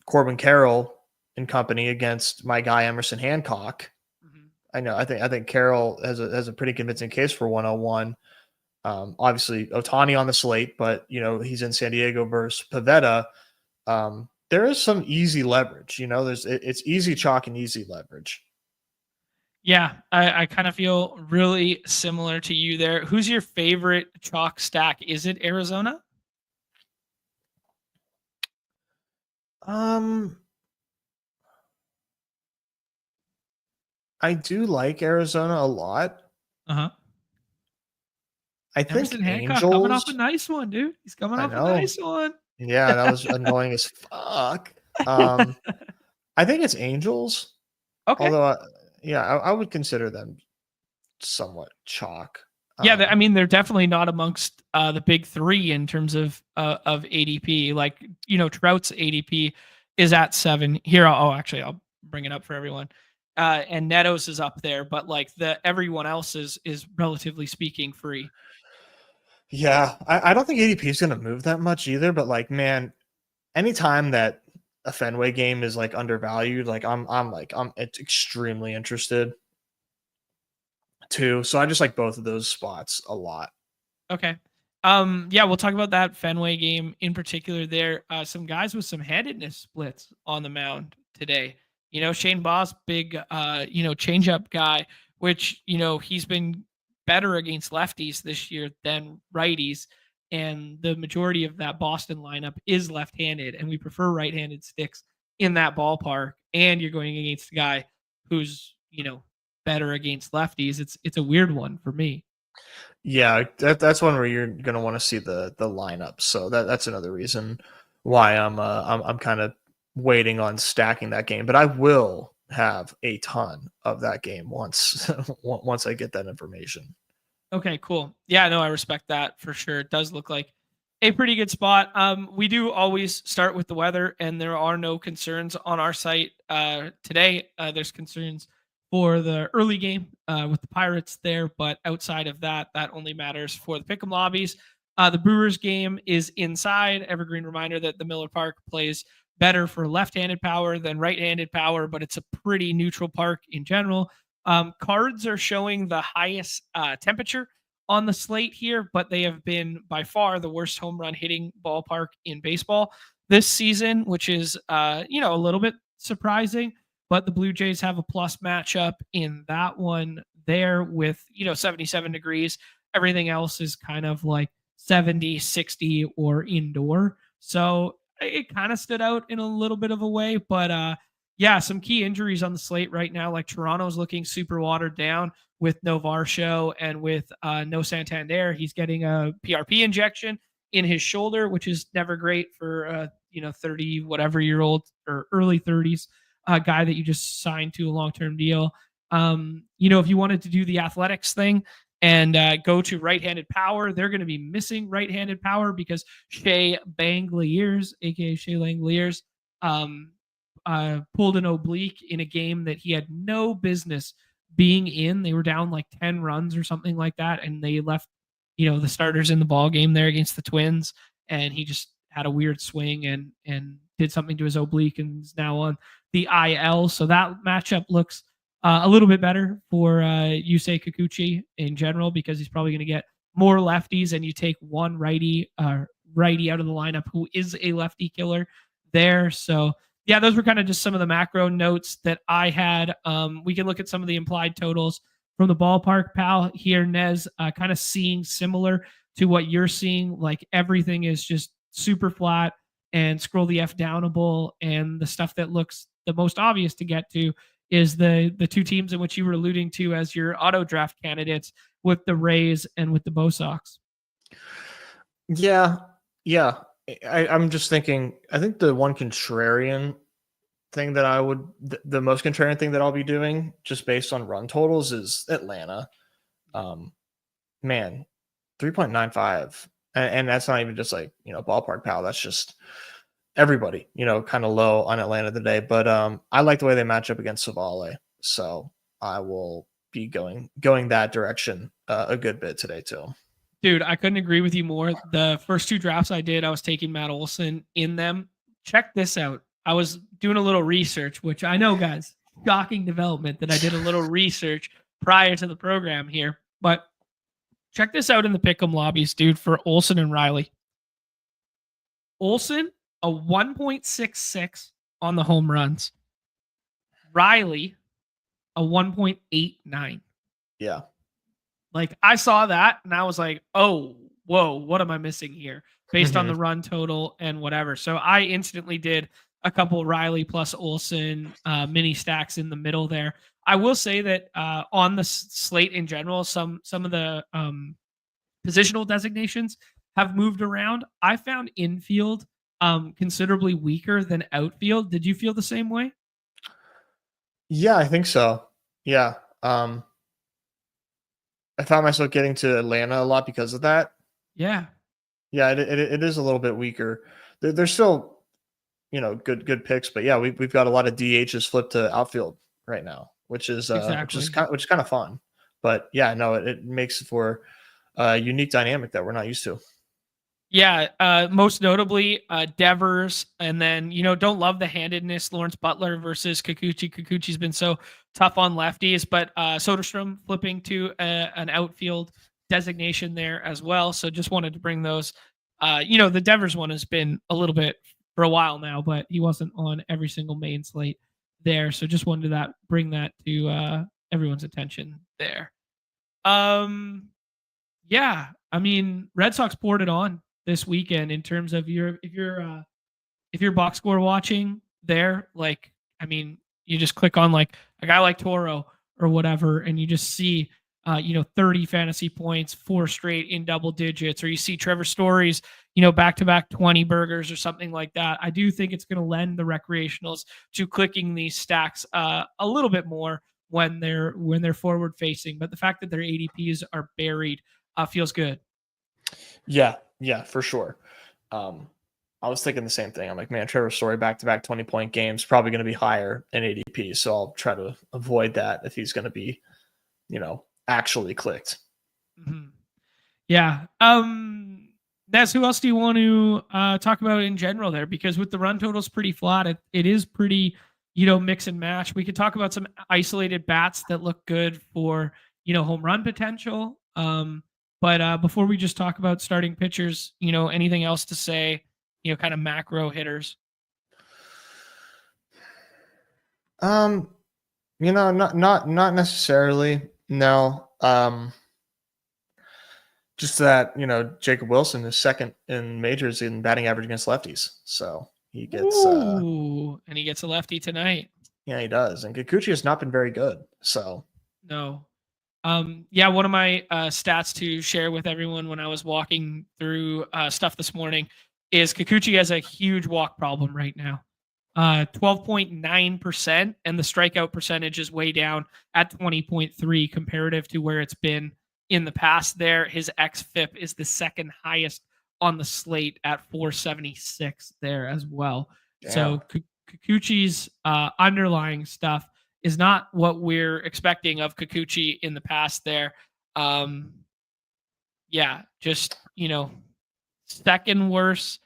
Corbin Carroll and company against my guy Emerson Hancock. Mm-hmm. I think Carroll has a pretty convincing case for 101. Obviously Otani on the slate, but he's in San Diego versus Pavetta. There is some easy leverage. It's easy chalk and easy leverage. Yeah, I kind of feel really similar to you there. Who's your favorite chalk stack? Is it Arizona? I do like Arizona a lot. Uh-huh. I think Emerson Hancock coming off a Angels. nice one, dude. He's coming I off a know. nice one. Yeah, that was annoying as fuck. I think it's Angels. Okay. Although, I would consider them somewhat chalk. Yeah, I mean, they're definitely not amongst the big 3 in terms of ADP. Like, Trout's ADP is at 7 here. Actually, I'll bring it up for everyone. And Neto's is up there, but like everyone else is relatively speaking free. Yeah, I don't think ADP is going to move that much either. But like, man, anytime that a Fenway game is like undervalued, like I'm extremely interested too. So I just like both of those spots a lot. Okay. Yeah, we'll talk about that Fenway game in particular there. Some guys with some handedness splits on the mound today. Shane Boss, big changeup guy, which, he's been better against lefties this year than righties. And the majority of that Boston lineup is left-handed, and we prefer right-handed sticks in that ballpark. And you're going against a guy who's, better against lefties. It's a weird one for me. Yeah, that's one where you're gonna want to see the lineup. So that's another reason why I'm kind of waiting on stacking that game. But I will have a ton of that game once once I get that information. Okay, cool. Yeah, no, I respect that for sure. It does look like a pretty good spot. We do always start with the weather, and there are no concerns on our site today. There's concerns for the early game with the Pirates there, but outside of that, that only matters for the pick'em lobbies. The Brewers game is inside. Evergreen reminder that the Miller Park plays better for left-handed power than right-handed power, but it's a pretty neutral park in general. Cards are showing the highest temperature on the slate here, but they have been by far the worst home run hitting ballpark in baseball this season, which is a little bit surprising. But the Blue Jays have a plus matchup in that one there with 77 degrees. Everything else is kind of like 70, 60 or indoor. So it kind of stood out in a little bit of a way, but yeah, some key injuries on the slate right now. Like Toronto's looking super watered down with no Varsho and with no Santander. He's getting a PRP injection in his shoulder, which is never great for 30 whatever year old or early 30s guy that you just signed to a long term deal. If you wanted to do the athletics thing and go to right-handed power, they're going to be missing right-handed power because Shea Bangliers, aka Shea Langoliers, pulled an oblique in a game that he had no business being in. They were down like 10 runs or something like that, and they left, the starters in the ball game there against the Twins, and he just had a weird swing and did something to his oblique and is now on the IL. So that matchup looks a little bit better for Yusei Kikuchi in general because he's probably going to get more lefties, and you take one righty out of the lineup who is a lefty killer there. So yeah, those were kind of just some of the macro notes that I had. We can look at some of the implied totals from the ballpark, pal. Here, Nez, kind of seeing similar to what you're seeing. Like everything is just super flat and scroll the F downable. And the stuff that looks the most obvious to get to is the two teams in which you were alluding to as your auto draft candidates with the Rays and with the Bo Sox. Yeah. I'm just thinking, I think the one contrarian thing that the most contrarian thing that I'll be doing just based on run totals is Atlanta. Man, 3.95. And that's not even just like, ballpark pal. That's just everybody, kind of low on Atlanta today. But I like the way they match up against Savale. So I will be going that direction a good bit today too. Dude, I couldn't agree with you more. The first two drafts I did, I was taking Matt Olson in them. Check this out. I was doing a little research, which I know, guys, shocking development that I did a little research prior to the program here. But check this out in the pick'em lobbies, dude, for Olson and Riley. Olson, a 1.66 on the home runs. Riley, a 1.89. Yeah. Like I saw that and I was like, oh, whoa, what am I missing here based on the run total and whatever. So I instantly did a couple Riley plus Olson mini stacks in the middle there. I will say that on the slate in general, some of the positional designations have moved around. I found infield considerably weaker than outfield. Did you feel the same way? Yeah, I think so. Yeah. I found myself getting to Atlanta a lot because of that. Yeah. Yeah, it is a little bit weaker. There's still, good picks, but yeah, we've got a lot of DHs flipped to outfield right now, which is kind of fun. But yeah, no, it makes for a unique dynamic that we're not used to. Yeah, most notably Devers, and then don't love the handedness. Lawrence Butler versus Kikuchi. Kikuchi's been so tough on lefties, but Soderstrom flipping to an outfield designation there as well. So just wanted to bring those. The Devers one has been a little bit for a while now, but he wasn't on every single main slate there. So just wanted to bring that to everyone's attention there. Yeah, I mean, Red Sox poured it on this weekend in terms of if you're box score watching there, like, I mean, you just click on like a guy like Toro or whatever, and you just see, 30 fantasy points, 4 straight in double digits, or you see Trevor Story's, back to back 20 burgers or something like that. I do think it's going to lend the recreationals to clicking these stacks a little bit more when they're forward facing. But the fact that their ADPs are buried feels good. Yeah, for sure. I was thinking the same thing. I'm like, man, Trevor Story back-to-back 20-point games, probably going to be higher in ADP. So I'll try to avoid that if he's going to be, actually clicked. Mm-hmm. Yeah. Nez, who else do you want to talk about in general there? Because with the run totals pretty flat, it is pretty, mix and match. We could talk about some isolated bats that look good for, home run potential. But before we just talk about starting pitchers, anything else to say, kind of macro hitters? Not necessarily. No. Just that, Jacob Wilson is second in majors in batting average against lefties. So he gets and he gets a lefty tonight. Yeah, he does. And Kikuchi has not been very good. So no. Yeah, one of my stats to share with everyone when I was walking through stuff this morning is Kikuchi has a huge walk problem right now. 12.9%, and the strikeout percentage is way down at 20.3 comparative to where it's been in the past there. His xFIP is the second highest on the slate at 476 there as well. Damn. So Kikuchi's underlying stuff is not what we're expecting of Kikuchi in the past there. Just, second worst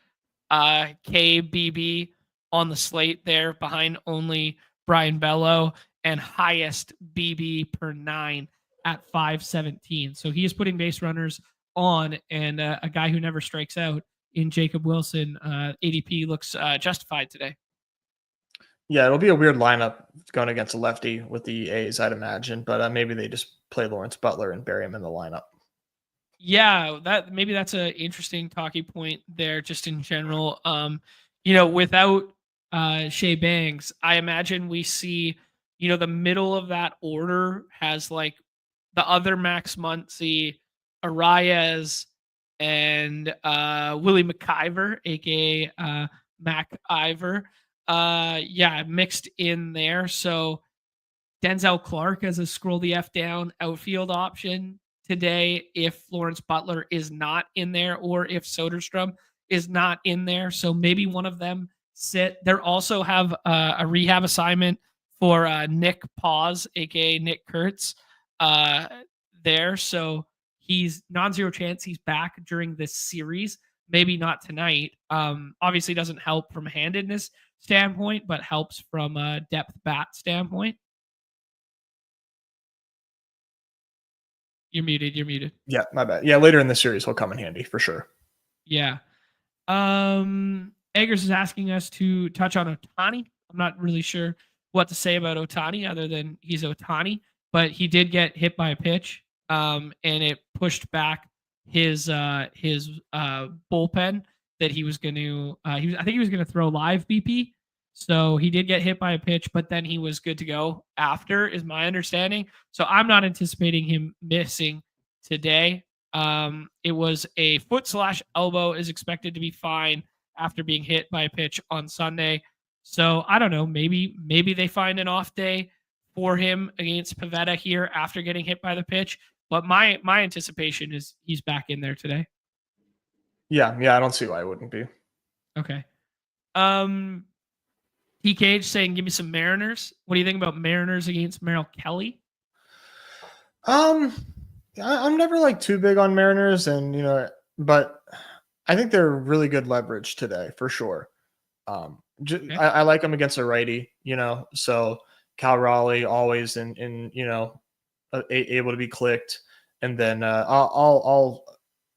KBB on the slate there, behind only Brian Bello, and highest BB per 9 at 517. So he is putting base runners on, and a guy who never strikes out in Jacob Wilson. ADP looks justified today. Yeah, it'll be a weird lineup going against a lefty with the A's, I'd imagine. But maybe they just play Lawrence Butler and bury him in the lineup. Yeah, that's an interesting talking point there, just in general. Without Shea Bangs, I imagine we see, the middle of that order has like the other Max Muncy, Arias, and Willie McIver, aka Mac Ivor. Mixed in there. So Denzel Clark as a scroll the F down outfield option today if Lawrence Butler is not in there, or if Soderstrom is not in there. So maybe one of them sit. They also have a rehab assignment for Nick Paz, aka Nick Kurtz, there. So he's non-zero chance he's back during this series. Maybe not tonight. Obviously doesn't help from handedness standpoint, but helps from a depth bat standpoint. You're muted. Yeah, my bad. Yeah, later in the series he'll come in handy for sure. Yeah. Eggers is asking us to touch on Ohtani. I'm not really sure what to say about Ohtani other than he's Ohtani, but he did get hit by a pitch, and it pushed back his bullpen that he was going to. I think he was going to throw live BP. So he did get hit by a pitch, but then he was good to go after, is my understanding. So I'm not anticipating him missing today. It was a foot/elbow, is expected to be fine after being hit by a pitch on Sunday. So I don't know, maybe they find an off day for him against Pivetta here after getting hit by the pitch. But my anticipation is he's back in there today. Yeah, I don't see why it wouldn't be. Okay. T. Cage saying, give me some Mariners. What do you think about Mariners against Merrill Kelly? I'm never like too big on Mariners, and but I think they're really good leverage today for sure. Okay. I like them against a righty, so Cal Raleigh always in able to be clicked, and then I'll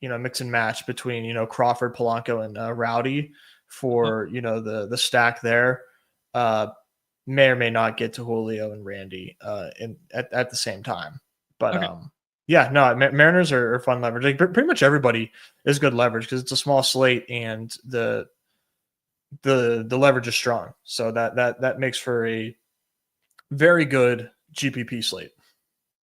mix and match between Crawford, Polanco, and Rowdy for the stack there. May or may not get to Julio and Randy at the same time, but okay. Yeah, no, Mariners are fun leverage. Like, pretty much everybody is good leverage because it's a small slate and the leverage is strong. So that makes for a very good GPP slate.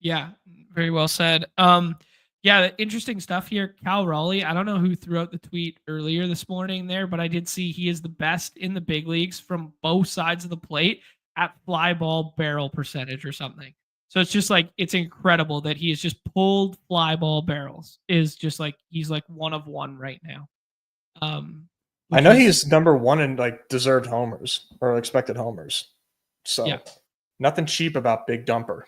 Yeah, very well said. Yeah, interesting stuff here. Cal Raleigh, I don't know who threw out the tweet earlier this morning there, but I did see he is the best in the big leagues from both sides of the plate at fly ball barrel percentage or something. So it's just like it's incredible that he has just pulled fly ball barrels. Is just like he's like one of one right now. I Which know is he's number one in like deserved homers or expected homers. So yeah. nothing cheap about Big Dumper.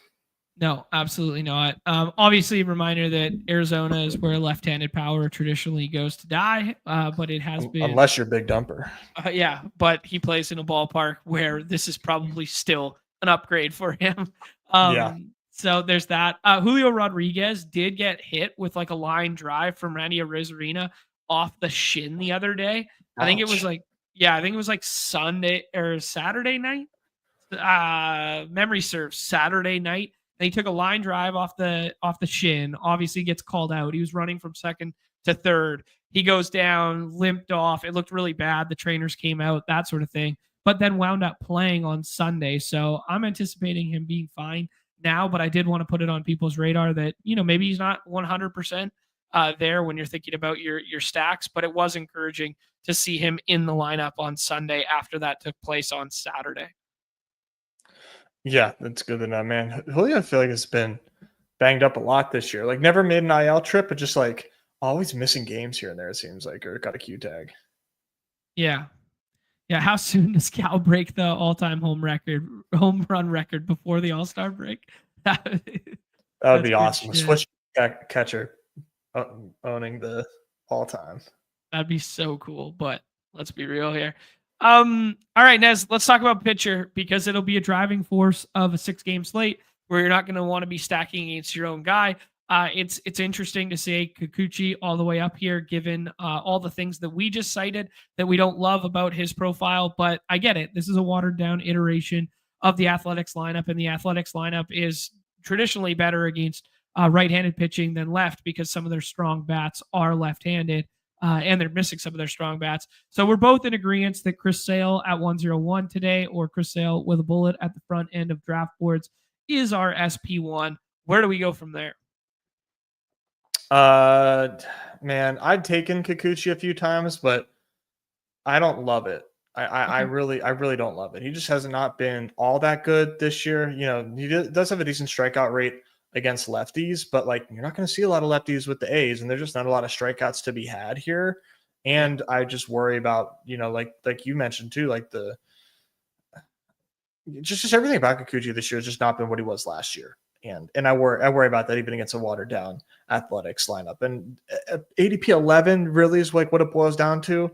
No, absolutely not. Obviously, a reminder that Arizona is where left-handed power traditionally goes to die, but it has been. Unless you're Big Dumper. Yeah, but he plays in a ballpark where this is probably still an upgrade for him. Yeah. So there's that. Julio Rodriguez did get hit with like a line drive from Randy Arozarena off the shin the other day. I think it was Ouch. like, yeah, I think it was like Sunday or Saturday night. Memory serves, Saturday night. They took a line drive off the shin. Obviously gets called out. He was running from second to third. He goes down, limped off. It looked really bad. The trainers came out, that sort of thing. But then wound up playing on Sunday. So I'm anticipating him being fine now. But I did want to put it on people's radar that, you know, maybe he's not 100% there when you're thinking about your stacks. But it was encouraging to see him in the lineup on Sunday after that took place on Saturday. Yeah, that's good to know, man. Julio, I feel like it's been banged up a lot this year. Like never made an IL trip, but just like always missing games here and there, it seems like, or got a Q tag. Yeah. Yeah. How soon does Cal break the all-time home run record before the All-Star break? That would be awesome. Shit. Switch catcher owning the all time. That'd be so cool. But let's be real here. All right, Nez, let's talk about pitcher because it'll be a driving force of a 6-game slate where you're not going to want to be stacking against your own guy. It's interesting to see Kikuchi all the way up here, given all the things that we just cited that we don't love about his profile. But I get it. This is a watered down iteration of the Athletics lineup, and the Athletics lineup is traditionally better against right-handed pitching than left because some of their strong bats are left-handed. And they're missing some of their strong bats. So we're both in agreement that Chris Sale at 101 today, or Chris Sale with a bullet at the front end of draft boards, is our SP1. Where do we go from there? Man, I've taken Kikuchi a few times, but I don't love it. I really don't love it. He just has not been all that good this year. You know, he does have a decent strikeout rate against lefties, but like you're not going to see a lot of lefties with the A's, and there's just not a lot of strikeouts to be had here. And I just worry about, you know, like you mentioned too, like the just everything about Kikuchi this year has just not been what he was last year. And I worry about that even against a watered down Athletics lineup. And ADP 11 really is like what it boils down to.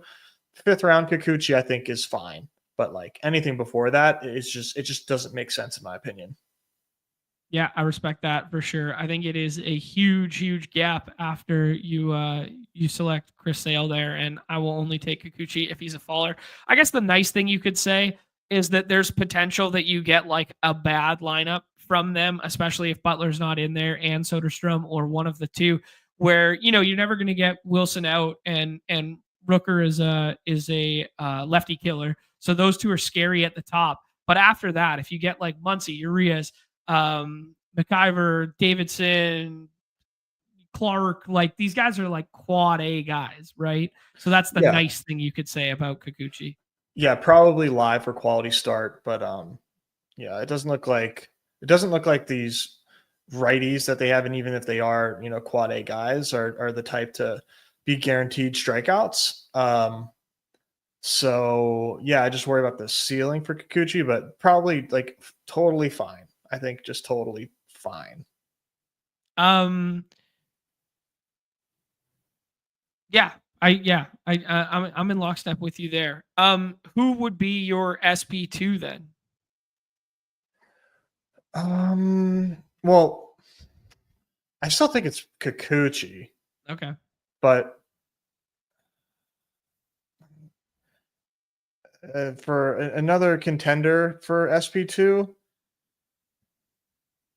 5th round Kikuchi I think is fine, but like anything before that, it just doesn't make sense in my opinion. Yeah, I respect that for sure. I think it is a huge gap after you select Chris Sale there, and I will only take Kikuchi if he's a faller. I guess the nice thing you could say is that there's potential that you get like a bad lineup from them, especially if Butler's not in there and Soderstrom or one of the two, where you know you're never going to get Wilson out and Rooker is a lefty killer, so those two are scary at the top. But after that, if you get like Muncy, Urias, McIver, Davidson, Clark, like these guys are like quad A guys, right? So that's the nice thing you could say about Kikuchi. Yeah, probably live for quality start, but yeah, it doesn't look like these righties that they have, and even if they are, you know, quad A guys are the type to be guaranteed strikeouts. So yeah, I just worry about the ceiling for Kikuchi, but probably like totally fine. I think just totally fine. I'm in lockstep with you there. Who would be your SP2 then? Well, I still think it's Kikuchi. Okay. But for another contender for SP2,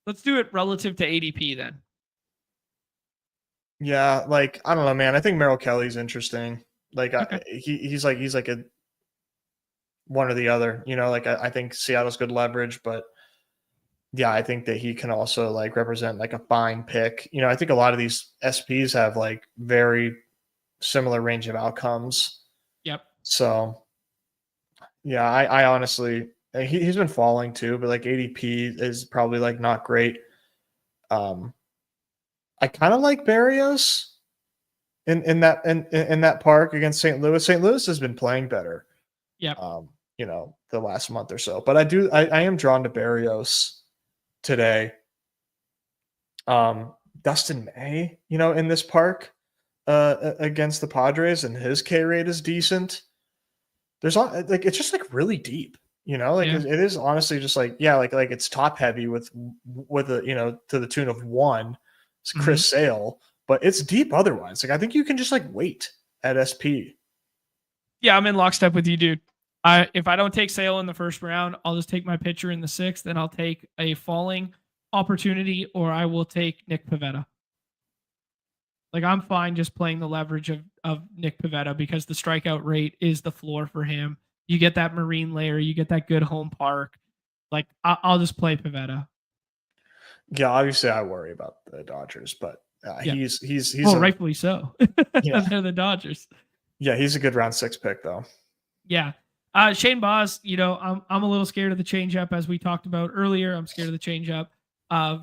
let's do it relative to ADP then. Yeah, like I don't know, man. I think Merrill Kelly's interesting. Like Okay. he's like a one or the other. Like I think Seattle's good leverage, but yeah, I think that he can also like represent like a fine pick. I think a lot of these SPs have like very similar range of outcomes. Yep. So yeah, I honestly he's been falling too, but like ADP is probably like not great. Um, I kind of like Barrios in that park against St. Louis. St. Louis has been playing better, Yep. the last month or so. But I am drawn to Barrios today. Dustin May, in this park against the Padres, and his K rate is decent. There's like it's just like really deep. Like Yeah. it is honestly just like yeah, like it's top heavy with a to the tune of one. It's Mhm. Chris Sale, but it's deep otherwise. Like I think you can just like wait at SP. Yeah, I'm in lockstep with you, dude. If I don't take Sale in the first round, I'll just take my pitcher in the sixth, then I'll take a falling opportunity, or I will take Nick Pivetta. Like I'm fine just playing the leverage of Nick Pivetta because the strikeout rate is the floor for him. You get that marine layer, you get that good home park. Like I'll just play Pivetta. Yeah, obviously I worry about the Dodgers, but Yeah. he's Well, a rightfully so. yeah They're the Dodgers. yeah he's a good round 6 pick though. Yeah. Shane Boz, I'm a little scared of the changeup as we talked about earlier. I'm scared of the changeup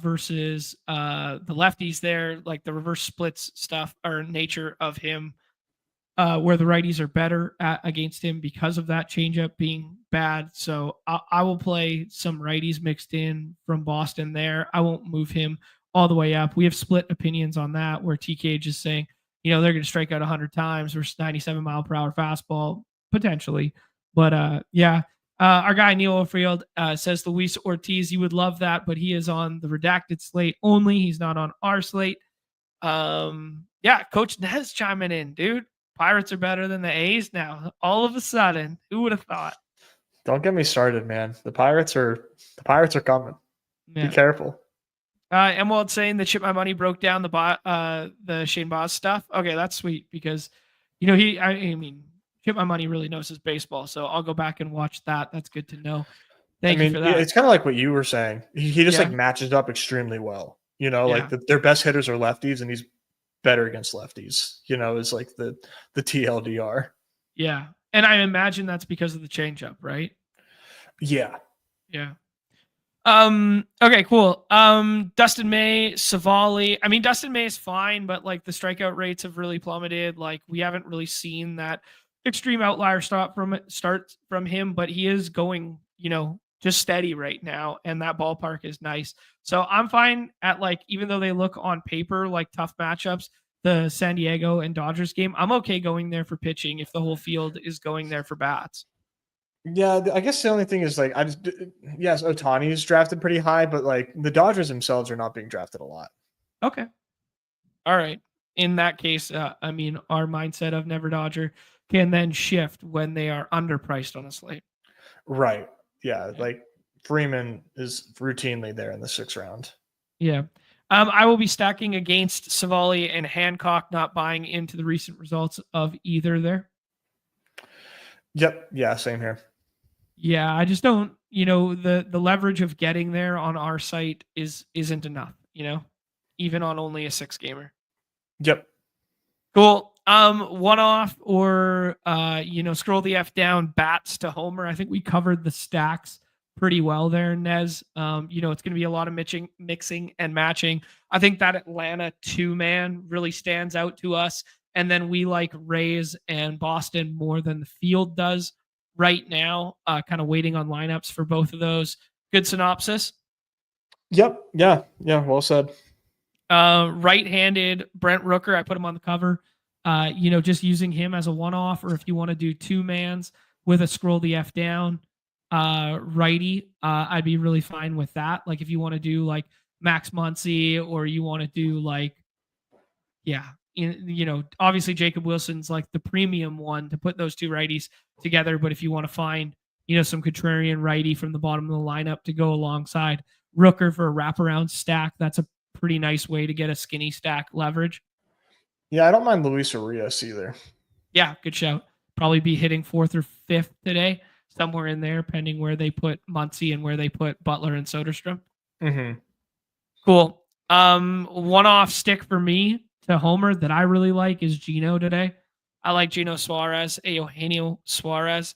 versus the lefties there, like the reverse splits stuff or nature of him, where the righties are better against him because of that changeup being bad. So I will play some righties mixed in from Boston there. I won't move him all the way up. We have split opinions on that, where TK is saying, they're going to strike out 100 times versus 97-mile-per-hour fastball potentially. But yeah, our guy Neil O'Field says Luis Ortiz. You would love that, but he is on the redacted slate only. He's not on our slate. Yeah, Coach Nez chiming in, dude. Pirates are better than the A's now. All of a sudden, who would have thought? Don't get me started, man. The Pirates are coming. Be Yeah. careful. Emerald saying that Chip My Money broke down the Shane Boz stuff. Okay, that's sweet because I mean Chip My Money really knows his baseball, so I'll go back and watch that. That's good to know. I Thank you mean, for yeah, that. it's kind of like what you were saying. He just like Yeah. matches up extremely well. Like Yeah. their best hitters are lefties, and he's better against lefties. Is like the TLDR. Yeah. And I imagine that's because of the changeup, right? Yeah. Yeah. Okay, cool. Dustin May, Savali. I mean, Dustin May is fine, but like the strikeout rates have really plummeted. Like we haven't really seen that extreme outlier start from him, but he is going, just steady right now, and that ballpark is nice. So I'm fine at like, even though they look on paper like tough matchups, the San Diego and Dodgers game, I'm okay going there for pitching if the whole field is going there for bats. Yeah, I guess the only thing is like yes, Otani is drafted pretty high, but like the Dodgers themselves are not being drafted a lot. Okay. All right. In that case, I mean, our mindset of never Dodger can then shift when they are underpriced on a slate. Right. Yeah, Yeah. like Freeman is routinely there in the 6th round. Yeah. I will be stacking against Savali and Hancock, not buying into the recent results of either there. Yep. Yeah, same here. Yeah, I just don't, the leverage of getting there on our site isn't enough, even on only a 6 gamer. Yep. Cool. One off or scroll the F down, bats to homer. I think we covered the stacks pretty well there, Nez. It's gonna be a lot of mixing and matching. I think that Atlanta 2-man really stands out to us. And then we like Rays and Boston more than the field does right now. Kind of waiting on lineups for both of those. Good synopsis. Yep. Yeah. Yeah. Well said. Right-handed Brent Rooker, I put him on the cover. Just using him as a one-off, or if you want to do 2-mans with a scroll the F down righty, I'd be really fine with that. Like if you want to do like Max Muncy, or you want to do like, obviously Jacob Wilson's like the premium one to put those two righties together. But if you want to find, some contrarian righty from the bottom of the lineup to go alongside Rooker for a wraparound stack, that's a pretty nice way to get a skinny stack leverage. Yeah, I don't mind Luis Arias either. Yeah, good shout. Probably be hitting 4th or 5th today, somewhere in there, pending where they put Muncy and where they put Butler and Soderstrom. Mm-hmm. Cool. One-off stick for me to homer that I really like is Gino today. I like Gino Suarez, Eugenio Suarez.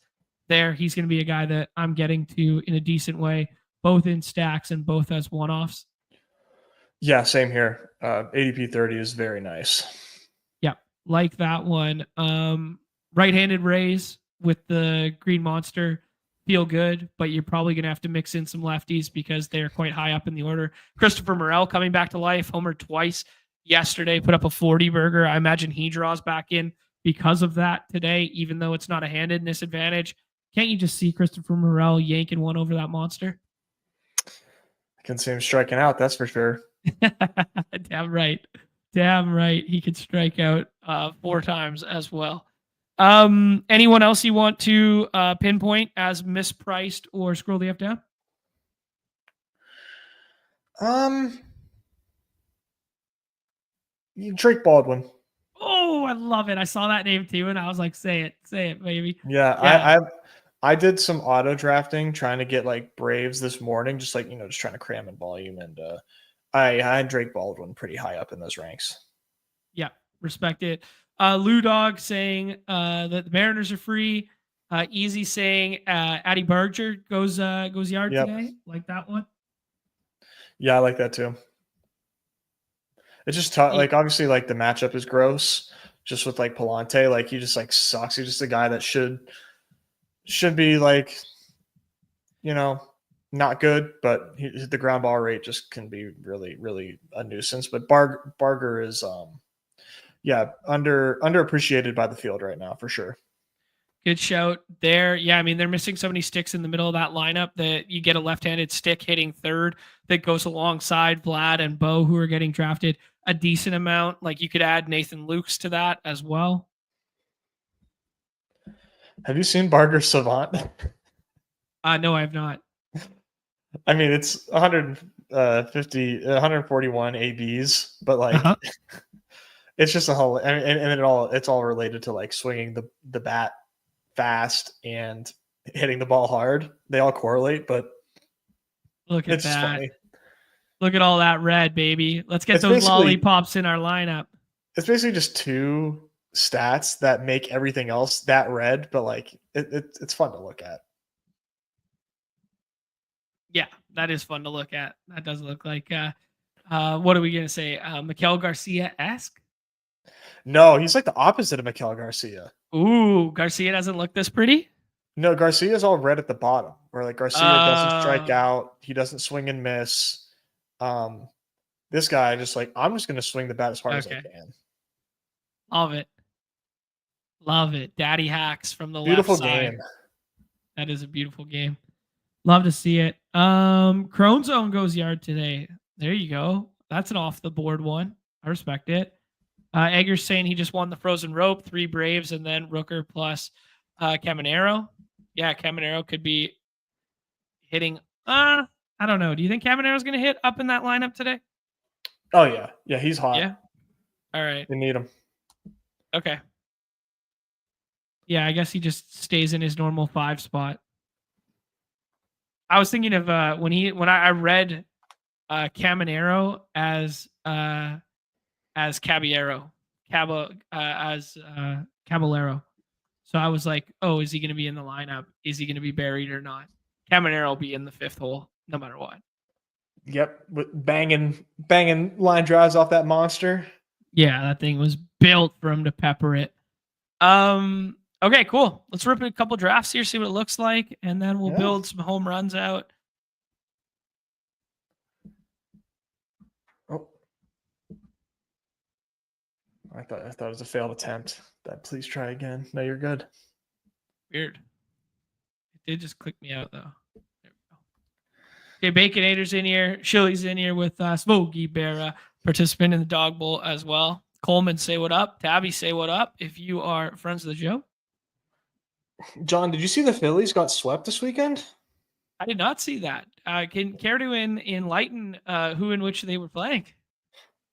There, he's going to be a guy that I'm getting to in a decent way, both in stacks and both as one-offs. Yeah, same here. ADP 30 is very nice. Yeah, like that one. Right-handed Rays with the Green Monster feel good, but you're probably going to have to mix in some lefties because they're quite high up in the order. Christopher Morel coming back to life, homered twice yesterday, put up a 40 burger. I imagine he draws back in because of that today, even though it's not a handedness advantage. Can't you just see Christopher Morel yanking one over that monster? I can see him striking out, that's for sure. Damn right. Damn right. He could strike out 4 times as well. Anyone else you want to pinpoint as mispriced or scroll the F down? Drake Baldwin. Oh, I love it. I saw that name too, and I was like, say it, baby. Yeah. I did some auto drafting trying to get like Braves this morning, just like, just trying to cram in volume. And I had Drake Baldwin pretty high up in those ranks. Yeah, respect it. Lou Dog saying that the Mariners are free. Easy saying Addy Berger goes yard today. Like that one. Yeah, I like that too. It's just tough. Like, obviously, like the matchup is gross just with like Palante. Like, he just like sucks. He's just a guy that should be like, not good, but the ground ball rate just can be really, really a nuisance. But Barger is, underappreciated by the field right now for sure. Good shout there. Yeah, I mean, they're missing so many sticks in the middle of that lineup that you get a left-handed stick hitting third that goes alongside Vlad and Bo, who are getting drafted a decent amount. Like, you could add Nathan Lukes to that as well. Have you seen Barger Savant? No, I have not. I mean, it's 141 ABs, but like, it's just a whole, and it's all related to like swinging the bat fast and hitting the ball hard. They all correlate, but look at that. Funny. Look at all that red, baby. Let's get those lollipops in our lineup. It's basically just 2 stats that make everything else that red, but like it's fun to look at. Yeah, that is fun to look at. That does look like what are we gonna say? Miguel Garcia-esque? No, he's like the opposite of Miguel Garcia. Ooh, Garcia doesn't look this pretty? No, Garcia's all red at the bottom, where like Garcia doesn't strike out, he doesn't swing and miss. This guy just like, I'm just gonna swing the bat as hard as I can. Love it. Daddy hacks from the beautiful left side. Game. That is a beautiful game. Love to see it. Crone Zone goes yard today. There you go. That's an off the board one. I respect it. Egger's saying he just won the Frozen Rope, 3 Braves, and then Rooker plus Caminero. Yeah, Caminero could be hitting. I don't know. Do you think Caminero's going to hit up in that lineup today? Oh, yeah. Yeah, he's hot. Yeah. All right. We need him. Okay. Yeah, I guess he just stays in his normal 5 spot. I was thinking of when I read Caminero as Caballero. Caballero. So I was like, oh, is he going to be in the lineup? Is he going to be buried or not? Caminero will be in the 5th hole no matter what. Yep, banging line drives off that monster. Yeah, that thing was built for him to pepper it. Okay, cool. Let's rip a couple drafts here, see what it looks like, and then we'll build some home runs out. Oh, I thought it was a failed attempt. Please try again. No, you're good. Weird. It did just click me out though. There we go. Okay, Baconator's in here. Shilly's in here with Smokey Bear, participant in the Dog Bowl as well. Coleman, say what up. Tabby, say what up. If you are friends of the show. John, did you see the Phillies got swept this weekend? I did not see that. Can care to enlighten who in which they were playing?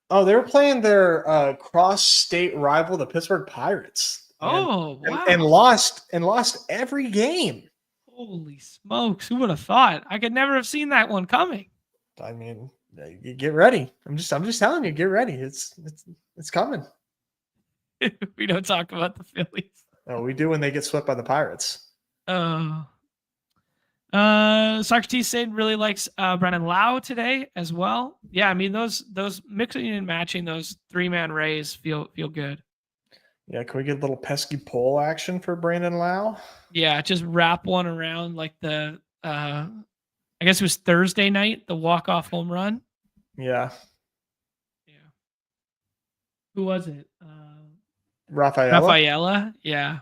Oh, they were playing their cross-state rival, the Pittsburgh Pirates, and Oh, and wow. lost every game. Holy smokes. Who would have thought? I could never have seen that one coming. I mean, you get ready. I'm just telling you, get ready. It's coming. We don't talk about the Phillies. Oh, we do when they get swept by the Pirates. Socrates said really likes Brennan Lau today as well. Yeah, I mean those mixing and matching those 3-man rays feel good. Yeah, can we get a little pesky pole action for Brandon Lau? Yeah, just wrap one around like the I guess it was Thursday night, the walk-off home run. Yeah. Yeah. Who was it? Rafaela? Yeah.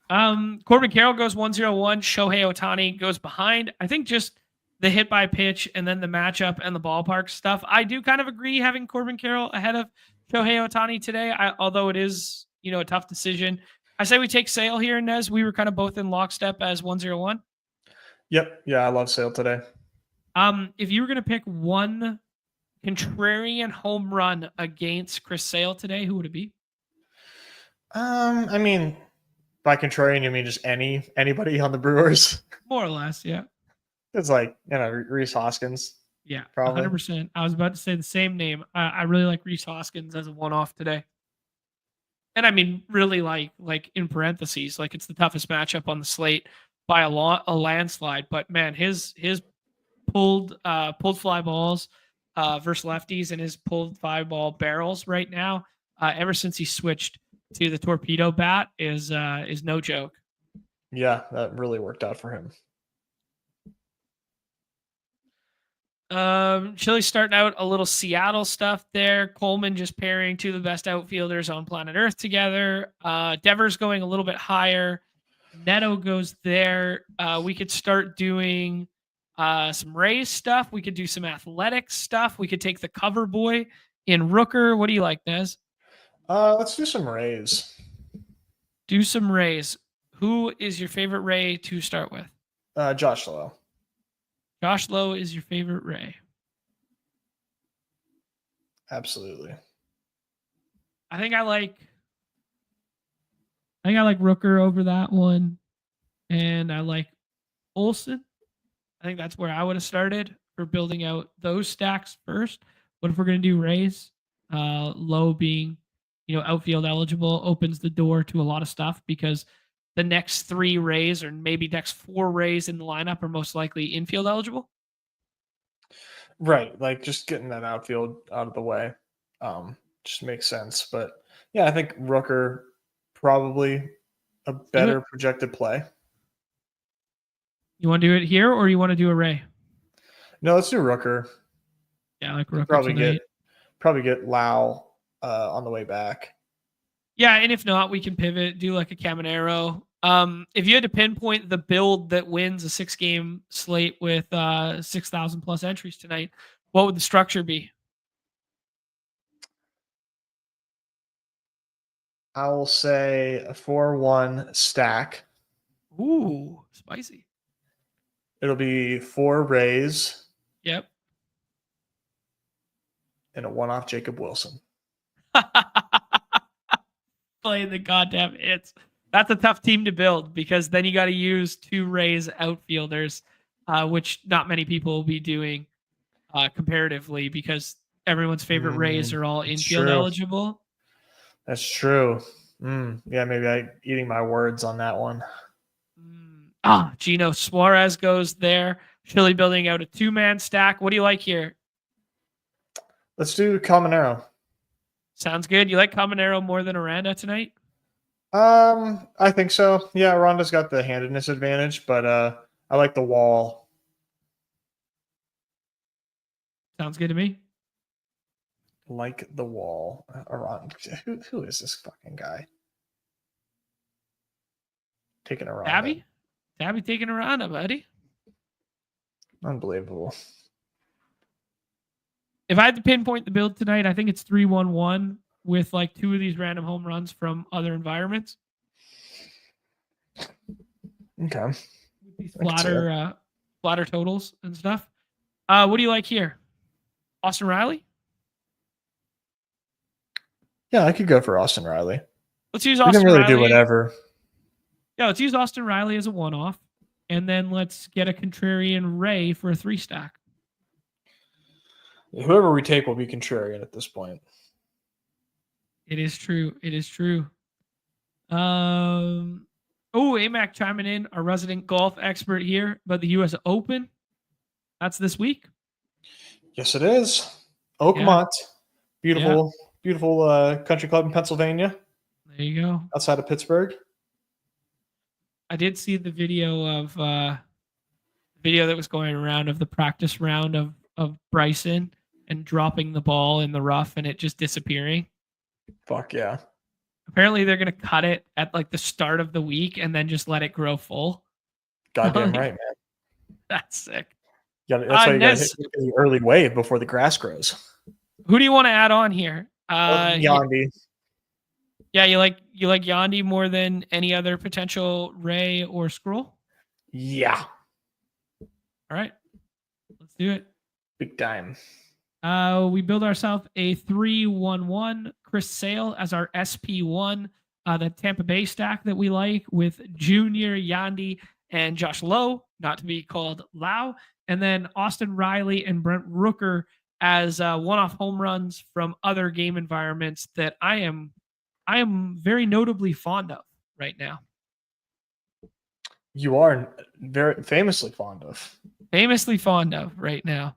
Corbin Carroll goes 1-0-1. Shohei Ohtani goes behind. I think just the hit by pitch and then the matchup and the ballpark stuff. I do kind of agree having Corbin Carroll ahead of Shohei Ohtani today, although it is, a tough decision. I say we take Sale here, Nez. We were kind of both in lockstep as 1-0-1. Yep. Yeah, I love Sale today. If you were going to pick one contrarian home run against Chris Sale today, who would it be? I mean, by contrarian, you mean just anybody on the Brewers? More or less, yeah. It's like, Rhys Hoskins. Yeah, probably. 100%. I was about to say the same name. I really like Rhys Hoskins as a one-off today. And I mean, really like in parentheses, like it's the toughest matchup on the slate by a landslide. But man, his pulled fly balls versus lefties and his pulled fly ball barrels right now, ever since he switched to the torpedo bat, is no joke. Yeah, that really worked out for him. Chili's starting out a little Seattle stuff there. Coleman just pairing two of the best outfielders on planet Earth together. Devers going a little bit higher. Neto goes there. We could start doing some Rays stuff. We could do some athletics stuff. We could take the cover boy in Rooker. What do you like, Nez? Let's do some Rays. Do some Rays. Who is your favorite Ray to start with? Josh Lowe. Josh Lowe is your favorite Ray. Absolutely. I think I like Rooker over that one. And I like Olsen. I think that's where I would have started for building out those stacks first. But if we're going to do Rays, Lowe being, outfield eligible opens the door to a lot of stuff because the next 3 Rays or maybe next 4 Rays in the lineup are most likely infield eligible. Right. Like just getting that outfield out of the way just makes sense. But yeah, I think Rooker probably a better projected play. You want to do it here or you want to do a Ray? No, let's do Rooker. Yeah, I like Rooker probably get Lau on the way back. Yeah, and if not, we can pivot, do like a Caminero. If you had to pinpoint the build that wins a 6-game slate with 6,000 plus entries tonight, what would the structure be? I will say a 4-1 stack. Ooh, spicy. It'll be 4 Rays. Yep. And a 1-off Jacob Wilson. Playing the goddamn hits. That's a tough team to build because then you got to use 2 Rays outfielders, which not many people will be doing comparatively because everyone's favorite Rays are all infield eligible. That's true. Yeah, maybe I'm eating my words on that one. Gino Suarez goes there. Chili building out a 2-man stack. What do you like here? Let's do Caminero. Sounds good. You like Caminero more than Aranda tonight? I think so. Yeah, Aranda's got the handedness advantage, but I like the wall. Sounds good to me. Like the wall. Aranda. Who is this fucking guy? Taking Aranda. Tabby taking Aranda, buddy. Unbelievable. If I had to pinpoint the build tonight, I think it's 3-1-1 with like 2 of these random home runs from other environments. Okay. With these flatter totals and stuff. What do you like here? Austin Riley? Yeah, I could go for Austin Riley. Let's use We can Austin really Riley. do whatever. Yeah, let's use Austin Riley as a one-off, and then let's get a contrarian Ray for a 3-stack. Whoever we take will be contrarian at this point. It is true. It is true. AMAC chiming in, our resident golf expert here, about the U.S. Open. That's this week. Yes, it is. Oakmont, beautiful country club in Pennsylvania. There you go. Outside of Pittsburgh. I did see the video that was going around of the practice round of Bryson and dropping the ball in the rough and it just disappearing. Fuck yeah. Apparently they're going to cut it at like the start of the week and then just let it grow full. Goddamn right, man. That's sick. That's why you got to hit the early wave before the grass grows. Who do you want to add on here? Yandy. Yeah, you like Yandy more than any other potential Ray or Scroll? Yeah. All right. Let's do it. Big time. We build ourselves a 3-1-1 Chris Sale as our SP1. The Tampa Bay stack that we like with Junior, Yandy, and Josh Lowe, not to be called Lau. And then Austin Riley and Brent Rooker as one-off home runs from other game environments that I am very notably fond of right now. You are very famously fond of. Famously fond of right now.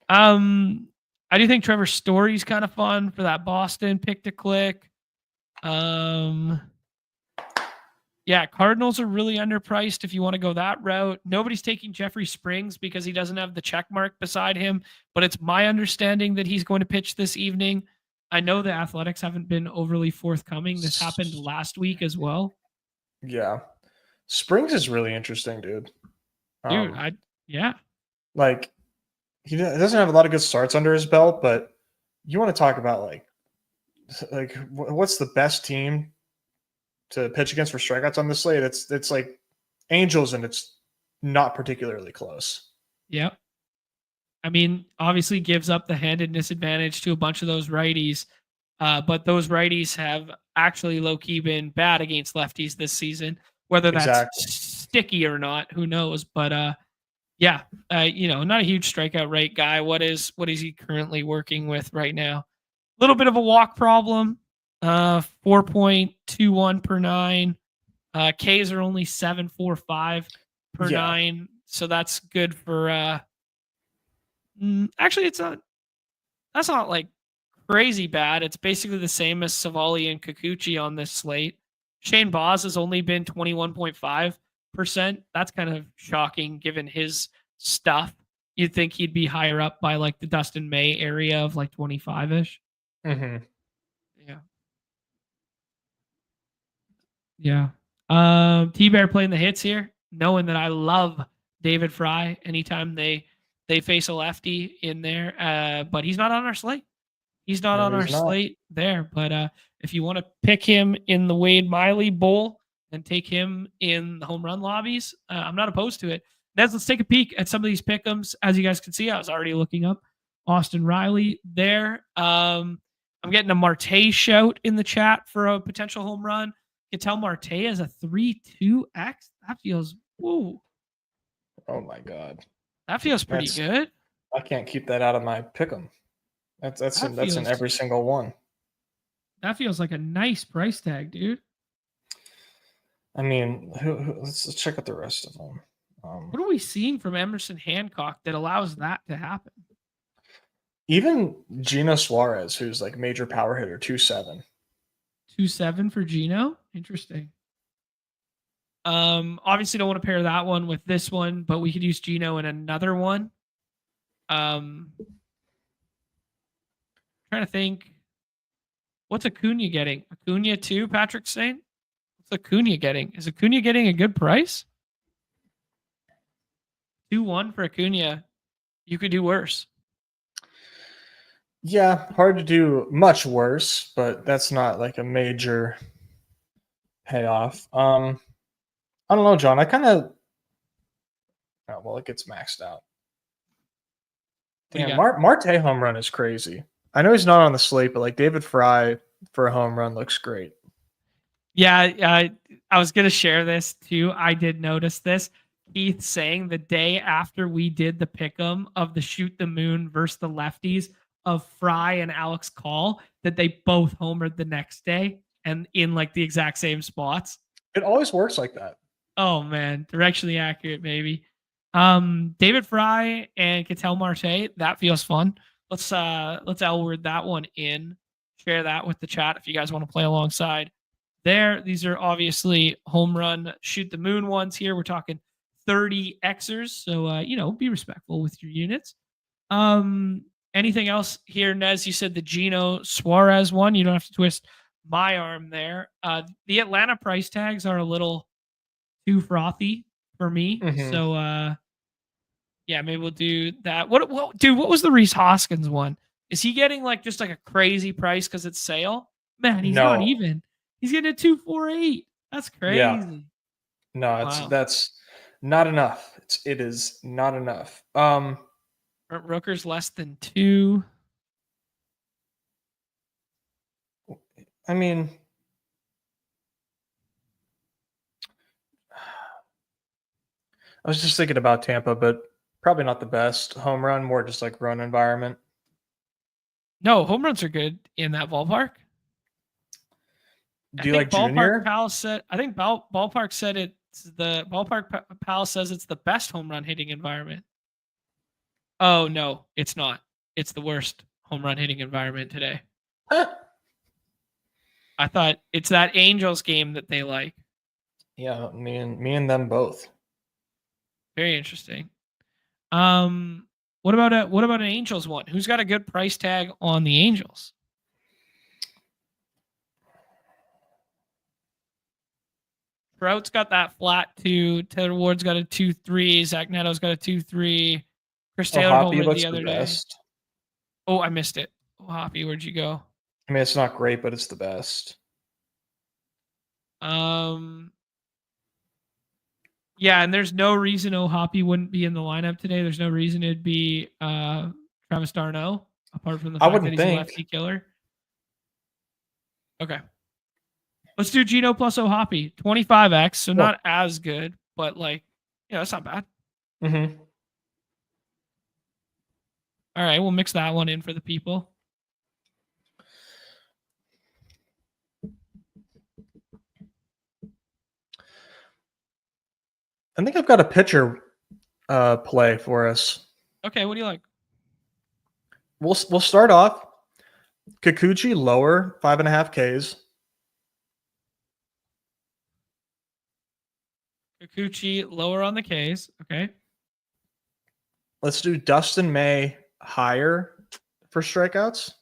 I do think Trevor Story's kind of fun for that Boston pick to click. Yeah, Cardinals are really underpriced if you want to go that route. Nobody's taking Jeffrey Springs because he doesn't have the check mark beside him, but it's my understanding that he's going to pitch this evening. I know the Athletics haven't been overly forthcoming. This happened last week as well. Yeah. Springs is really interesting, dude. Yeah. Like, he doesn't have a lot of good starts under his belt, but you want to talk about like what's the best team to pitch against for strikeouts on the slate? It's like Angels, and it's not particularly close. Yeah. I mean, obviously gives up the handedness advantage to a bunch of those righties, but those righties have actually low-key been bad against lefties this season. Whether that's sticky or not, who knows? But not a huge strikeout rate guy. What is he currently working with right now? A little bit of a walk problem. 4.21 per 9. Ks are only 7.45 per 9, so that's good for. Actually, that's not like crazy bad. It's basically the same as Savali and Kikuchi on this slate. Shane Baz has only been 21.5%. That's kind of shocking given his stuff. You'd think he'd be higher up by like the Dustin May area of like 25-ish. Mm-hmm. Yeah. T-Bear playing the hits here, knowing that I love David Fry anytime they face a lefty in there. But he's not on our slate. He's not on our slate there. But if you want to pick him in the Wade Miley Bowl and take him in the home run lobbies, I'm not opposed to it. Nez, let's take a peek at some of these pick'ems. As you guys can see, I was already looking up Austin Riley there. I'm getting a Marte shout in the chat for a potential home run. Ketel Marte has a 3.2x. That feels woo. Oh my god, that feels pretty good. I can't keep that out of my pick'em. That's in every single one. That feels like a nice price tag, dude. I mean, let's check out the rest of them. What are we seeing from Emerson Hancock that allows that to happen? Even Gino Suarez, who's like major power hitter, 2.7. 2.7 for Gino. Interesting. Obviously don't want to pair that one with this one, but we could use Gino in another one. Trying to think. What's Acuna getting? Acuna 2, Patrick saying? What's Acuna getting? Is Acuna getting a good price? 2-1 for Acuna. You could do worse. Yeah, hard to do much worse, but that's not like a major payoff. I don't know, John. I kind of. Oh, well, it gets maxed out. Damn, Marte home run is crazy. I know he's not on the slate, but like David Fry for a home run looks great. Yeah, I was going to share this too. I did notice this. Keith saying the day after we did the pick'em of the Shoot the Moon versus the lefties of Fry and Alex Call, that they both homered the next day and in like the exact same spots. It always works like that. Oh man, directionally accurate, baby. David Fry and Ketel Marte, that feels fun. Let's L-word that one in. Share that with the chat if you guys want to play alongside. These are obviously home run shoot the moon ones here. We're talking 30 Xers, so be respectful with your units. Anything else here, Nez? You said the Gino Suarez one. You don't have to twist my arm there. The Atlanta price tags are a little too frothy for me. Mhm. So yeah, maybe we'll do that. What was the Reese Hoskins one? Is he getting like just like a crazy price because it's sale? Man, he's not even. He's getting a 248. That's crazy. Yeah. No, that's not enough. It is not enough. Rooker's less than 2. I mean, I was just thinking about Tampa, but probably not the best home run, more just like run environment. No, home runs are good in that ballpark. Do you like Junior? Pal said, I think Ballpark said it's the Ballpark Pal says it's the best home run hitting environment. Oh no, it's not. It's the worst home run hitting environment today. I thought it's that Angels game that they like. Yeah, me and them both. Very interesting. What about an Angels one? Who's got a good price tag on the Angels? Trout's got that flat 2. Taylor Ward's got a 2.3. Zach Neto's got a 2.3. Chris Taylor homered the other day. Oh, I missed it. Oh, Hoppy, where'd you go? I mean, it's not great, but it's the best. Yeah, and there's no reason Hoppy wouldn't be in the lineup today. There's no reason it'd be Travis d'Arnaud, apart from the fact that he's a lefty killer. Okay. Let's do Gino plus Hoppy. 25x, so not as good, but that's not bad. Mm-hmm. All right, we'll mix that one in for the people. I think I've got a pitcher play for us. Okay, what do you like? We'll start off Kikuchi lower 5.5 Ks. Kikuchi lower on the Ks. Okay. Let's do Dustin May higher for strikeouts.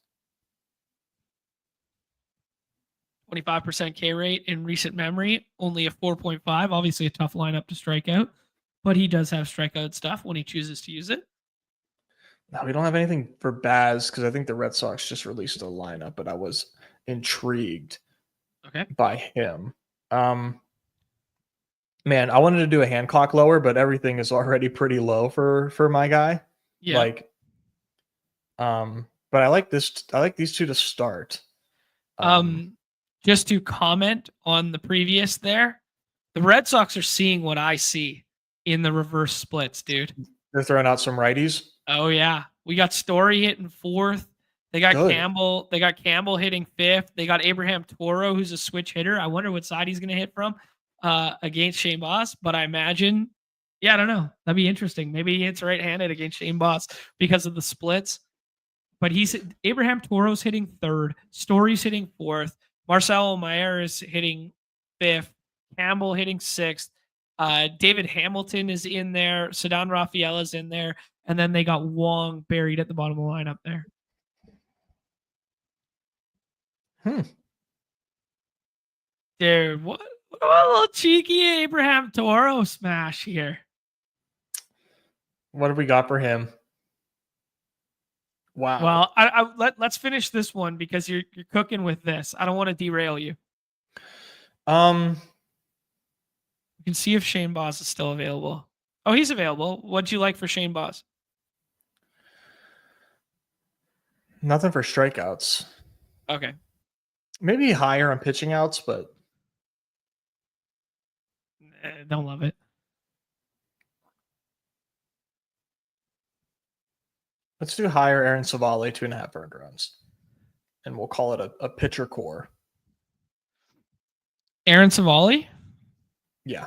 25% K rate in recent memory, only a 4.5. Obviously a tough lineup to strike out, but he does have strikeout stuff when he chooses to use it. No, we don't have anything for Baz because I think the Red Sox just released a lineup, but I was intrigued by him. Man, I wanted to do a Hancock lower, but everything is already pretty low for my guy. Yeah. But I like this. I like these two to start. Just to comment on the previous there, the Red Sox are seeing what I see in the reverse splits, dude. They're throwing out some righties. Oh yeah, we got Story hitting 4th. They got Campbell. They got Campbell hitting 5th. They got Abraham Toro, who's a switch hitter. I wonder what side he's going to hit from against Shane Boss. But I imagine, I don't know. That'd be interesting. Maybe he hits right-handed against Shane Boss because of the splits. But Abraham Toro's hitting 3rd. Story's hitting 4th. Marcelo Mayer is hitting 5th. Campbell hitting 6th. David Hamilton is in there. Ceddanne Rafael is in there. And then they got Wong buried at the bottom of the lineup there. Dude, what about a little cheeky Abraham Toro smash here? What have we got for him? Wow. Well, let's finish this one because you're cooking with this. I don't want to derail you. You can see if Shane Boss is still available. Oh, he's available. What'd you like for Shane Boss? Nothing for strikeouts. Okay. Maybe higher on pitching outs, but Don't love it. let's do higher Aaron Savale, 2.5 earned runs. And we'll call it a pitcher core. Aaron Savale? Yeah.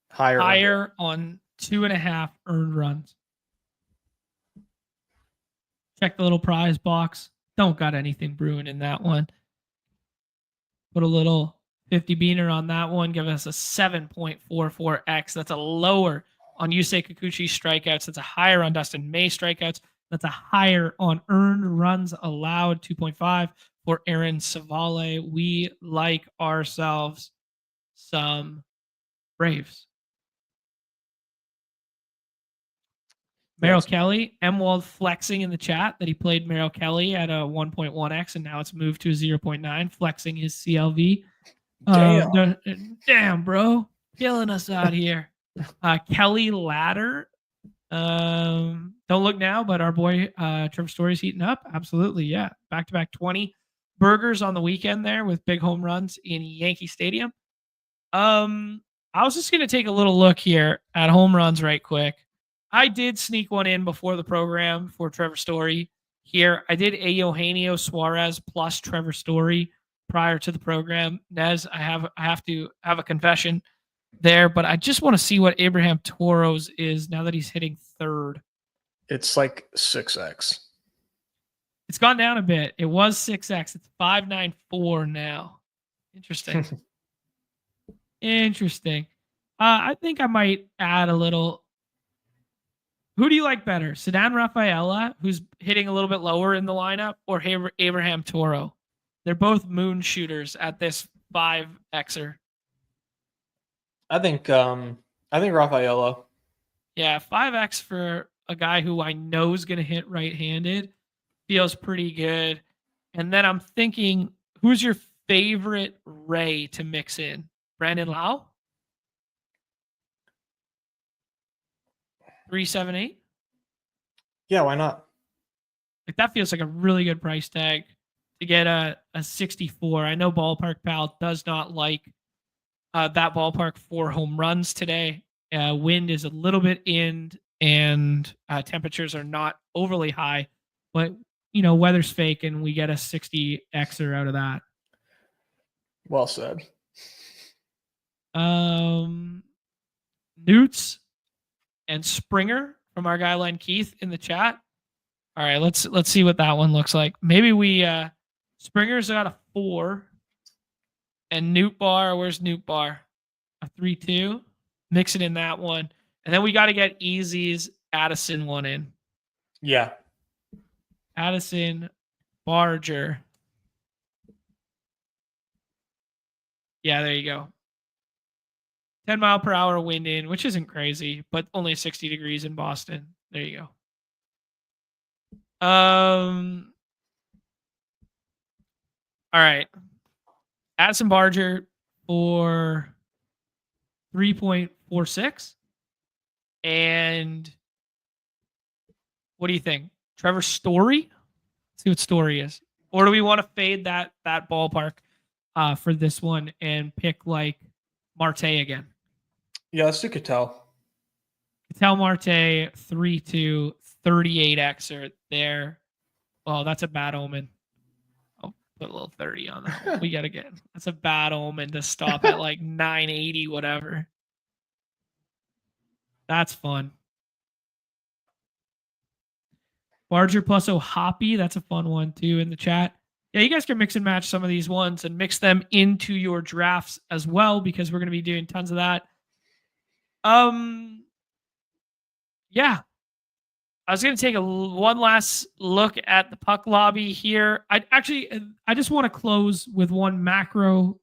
Higher on 2.5 earned runs. Check the little prize box. Don't got anything brewing in that one. Put a little 50 beaner on that one. Give us a 7.44x. That's a lower on Yusei Kikuchi's strikeouts. That's a higher on Dustin May strikeouts. That's a higher on earned runs allowed, 2.5 for Aaron Savale. We like ourselves some Braves. Merrill Kelly, Emwald flexing in the chat that he played Merrill Kelly at a 1.1x and now it's moved to a 0.9, flexing his CLV. Damn, bro. Killing us out here. Kelly Ladder. Don't look now, but our boy Trevor Story's heating up. Absolutely, yeah. Back-to-back 20 burgers on the weekend there with big home runs in Yankee Stadium. I was just going to take a little look here at home runs right quick. I did sneak one in before the program for Trevor Story here. I did a Eugenio Suarez plus Trevor Story prior to the program. Nez, I have to have a confession there, but I just want to see what Abraham Toro's is now that he's hitting third. It's like 6x. It's gone down a bit. It was 6x. It's 594 now. Interesting. Interesting. I think I might add a little. Who do you like better, Sedan Rafaela, who's hitting a little bit lower in the lineup, or Abraham Toro? They're both moon shooters at this 5xer. I think Rafaela. Yeah, 5x for a guy who I know is going to hit right-handed feels pretty good. And then I'm thinking, who's your favorite Ray to mix in? Brandon Lau? 378? Yeah, why not? Like that feels like a really good price tag to get a 64. I know Ballpark Pal does not like that ballpark for home runs today. Wind is a little bit in, and temperatures are not overly high, but weather's fake, and we get a 60 xer out of that. Well said. Newts and Springer from our guy Len Keith in the chat. All right, let's see what that one looks like. Maybe we Springer's got a 4, and Newt Bar. Where's Newt Bar? A 3-2. Mix it in that one, and then we got to get Easy's Addison one in. Yeah, Addison Barger. Yeah, there you go. 10-mile-per-hour wind in, which isn't crazy, but only 60 degrees in Boston. There you go. All right. Addison Barger for 3.46. And what do you think? Trevor Story? Let's see what Story is. Or do we want to fade that ballpark for this one and pick like Marte again? Yeah, let's do Cattell. Cattell Marte, 3-2, 38xer there. Oh, that's a bad omen. I'll put a little 30 on that one. We got to get that's a bad omen to stop at like 980, whatever. That's fun. Barger plus O'Hoppy, that's a fun one too in the chat. Yeah, you guys can mix and match some of these ones and mix them into your drafts as well, because we're going to be doing tons of that. Yeah. I was going to take one last look at the puck lobby here. I just want to close with one macro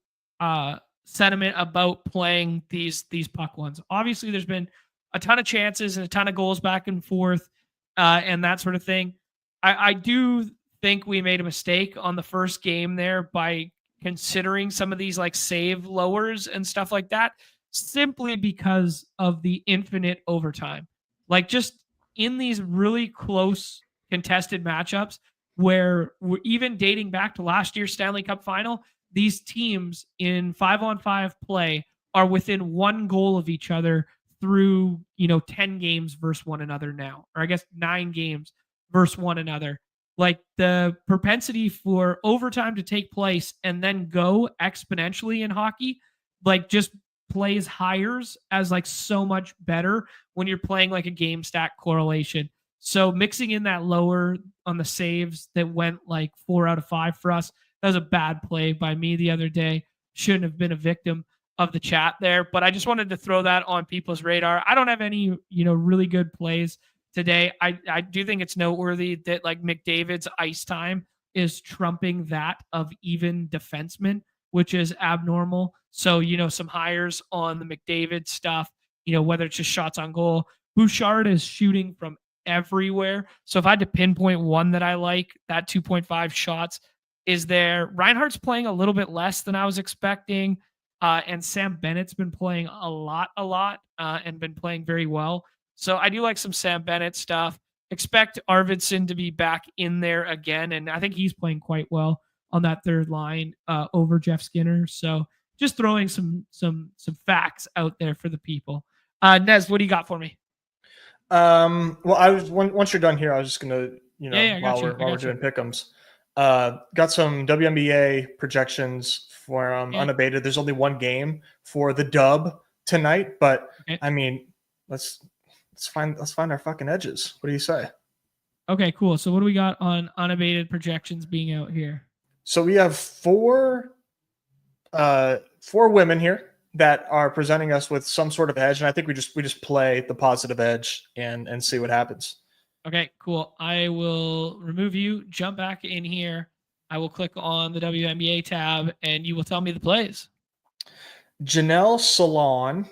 sentiment about playing these puck ones. Obviously, there's been a ton of chances and a ton of goals back and forth and that sort of thing. I do think we made a mistake on the first game there by considering some of these like save lowers and stuff like that, simply because of the infinite overtime. Like just in these really close contested matchups, where we're even dating back to last year's Stanley Cup final, these teams in 5-on-5 play are within one goal of each other through, 10 games versus one another now, or I guess 9 games versus one another. Like the propensity for overtime to take place and then go exponentially in hockey, like just plays hires as like so much better when you're playing like a game stack correlation. So mixing in that lower on the saves that went like 4 out of 5 for us, that was a bad play by me the other day. Shouldn't have been a victim of the chat there, but I just wanted to throw that on people's radar. I don't have any, really good plays today. I do think it's noteworthy that like McDavid's ice time is trumping that of even defensemen, which is abnormal. So, some hires on the McDavid stuff, whether it's just shots on goal. Bouchard is shooting from everywhere. So if I had to pinpoint one that I like, that 2.5 shots is there. Reinhardt's playing a little bit less than I was expecting. And Sam Bennett's been playing a lot, and been playing very well. So I do like some Sam Bennett stuff. Expect Arvidsson to be back in there again. And I think he's playing quite well on that third line over Jeff Skinner. So just throwing some facts out there for the people. Nez, what do you got for me? Well, once you're done here, I was just gonna, while we're doing pick'ems, got some WNBA projections for unabated. There's only one game for the dub tonight, but okay. I mean, let's find our fucking edges. What do you say? Okay, cool. So what do we got on unabated projections being out here? So we have four women here that are presenting us with some sort of edge, and I think we just play the positive edge and see what happens. Okay, cool. I will remove you, jump back in here. I will click on the WNBA tab, and you will tell me the plays. Janelle Salon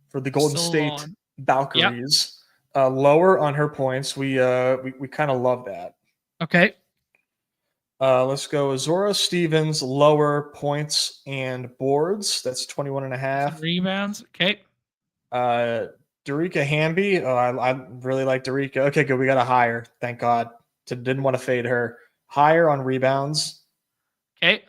for the Golden State Valkyries, lower on her points. We kind of love that. Okay. Let's go Azora Stevens, lower points and boards. That's 21.5. Some rebounds. Okay. Darica Hamby. Oh, I really like Darica. Okay, good. We got a higher. Thank God. Didn't want to fade her. Higher on rebounds. Okay.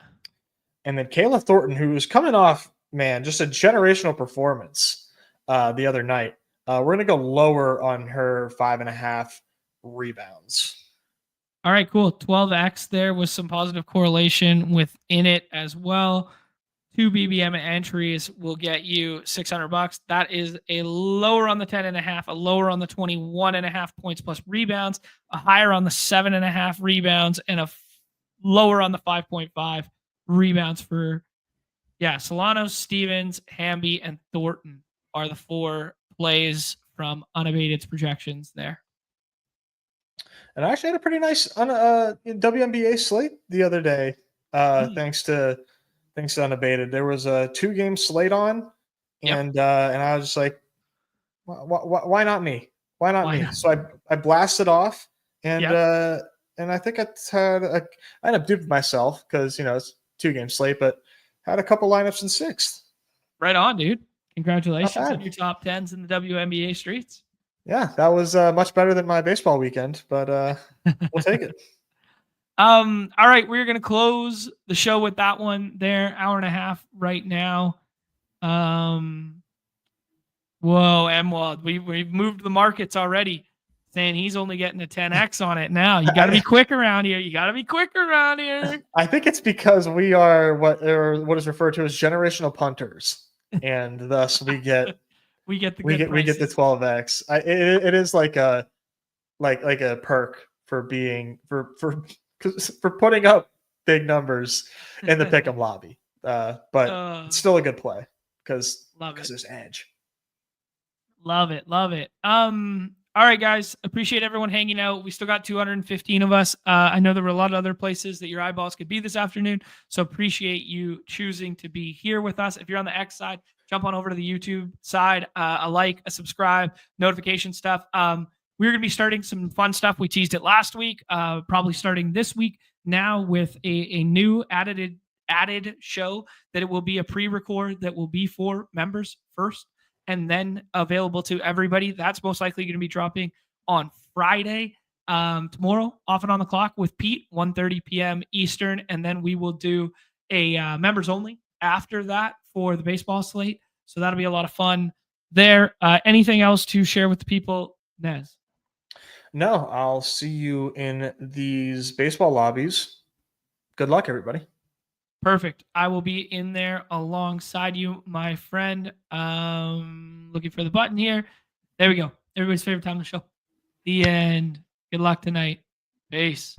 And then Kayla Thornton, who is coming off, man, just a generational performance the other night. We're going to go lower on her 5.5 rebounds. All right, cool. 12x there with some positive correlation within it as well. 2 BBM entries will get you $600. That is a lower on the 10.5, a lower on the 21.5 points plus rebounds, a higher on the 7.5 rebounds, and a lower on the 5.5 rebounds for, Solano, Stevens, Hamby, and Thornton are the 4 plays from Unabated's projections there. And I actually had a pretty nice WNBA slate the other day, thanks to Unabated. There was a 2-game slate on, and I was just like, why not me? Why not me? So I blasted off, and I think I ended up duping myself because it's 2-game slate, but had a couple lineups in 6th. Right on, dude. Congratulations on your top 10s in the WNBA streets. Yeah, that was much better than my baseball weekend, but we'll take it. All right, we're gonna close the show with that one there. Hour and a half right now. Whoa, Emwald, we've moved the markets already. Saying he's only getting a 10x on it now. You got to be quick around here. I think it's because we are what is referred to as generational punters, and thus we get. We get the 12x. It is like a perk for being for putting up big numbers in the pick'em lobby. But it's still a good play because there's edge. Love it. All right, guys. Appreciate everyone hanging out. We still got 215 of us. I know there were a lot of other places that your eyeballs could be this afternoon, so appreciate you choosing to be here with us. If you're on the X side, jump on over to the YouTube side, a like, a subscribe, notification stuff. We're going to be starting some fun stuff. We teased it last week, probably starting this week now with a new added show that it will be a pre-record that will be for members first and then available to everybody. That's most likely going to be dropping on Friday. tomorrow, off and on the clock with Pete, 1:30 p.m. Eastern, and then we will do a members only after that for the baseball slate. So that'll be a lot of fun there. Anything else to share with the people, Nez? No, I'll see you in these baseball lobbies. Good luck, everybody. Perfect. I will be in there alongside you, my friend. Looking for the button here. There we go. Everybody's favorite time of the show. The end. Good luck tonight. Peace.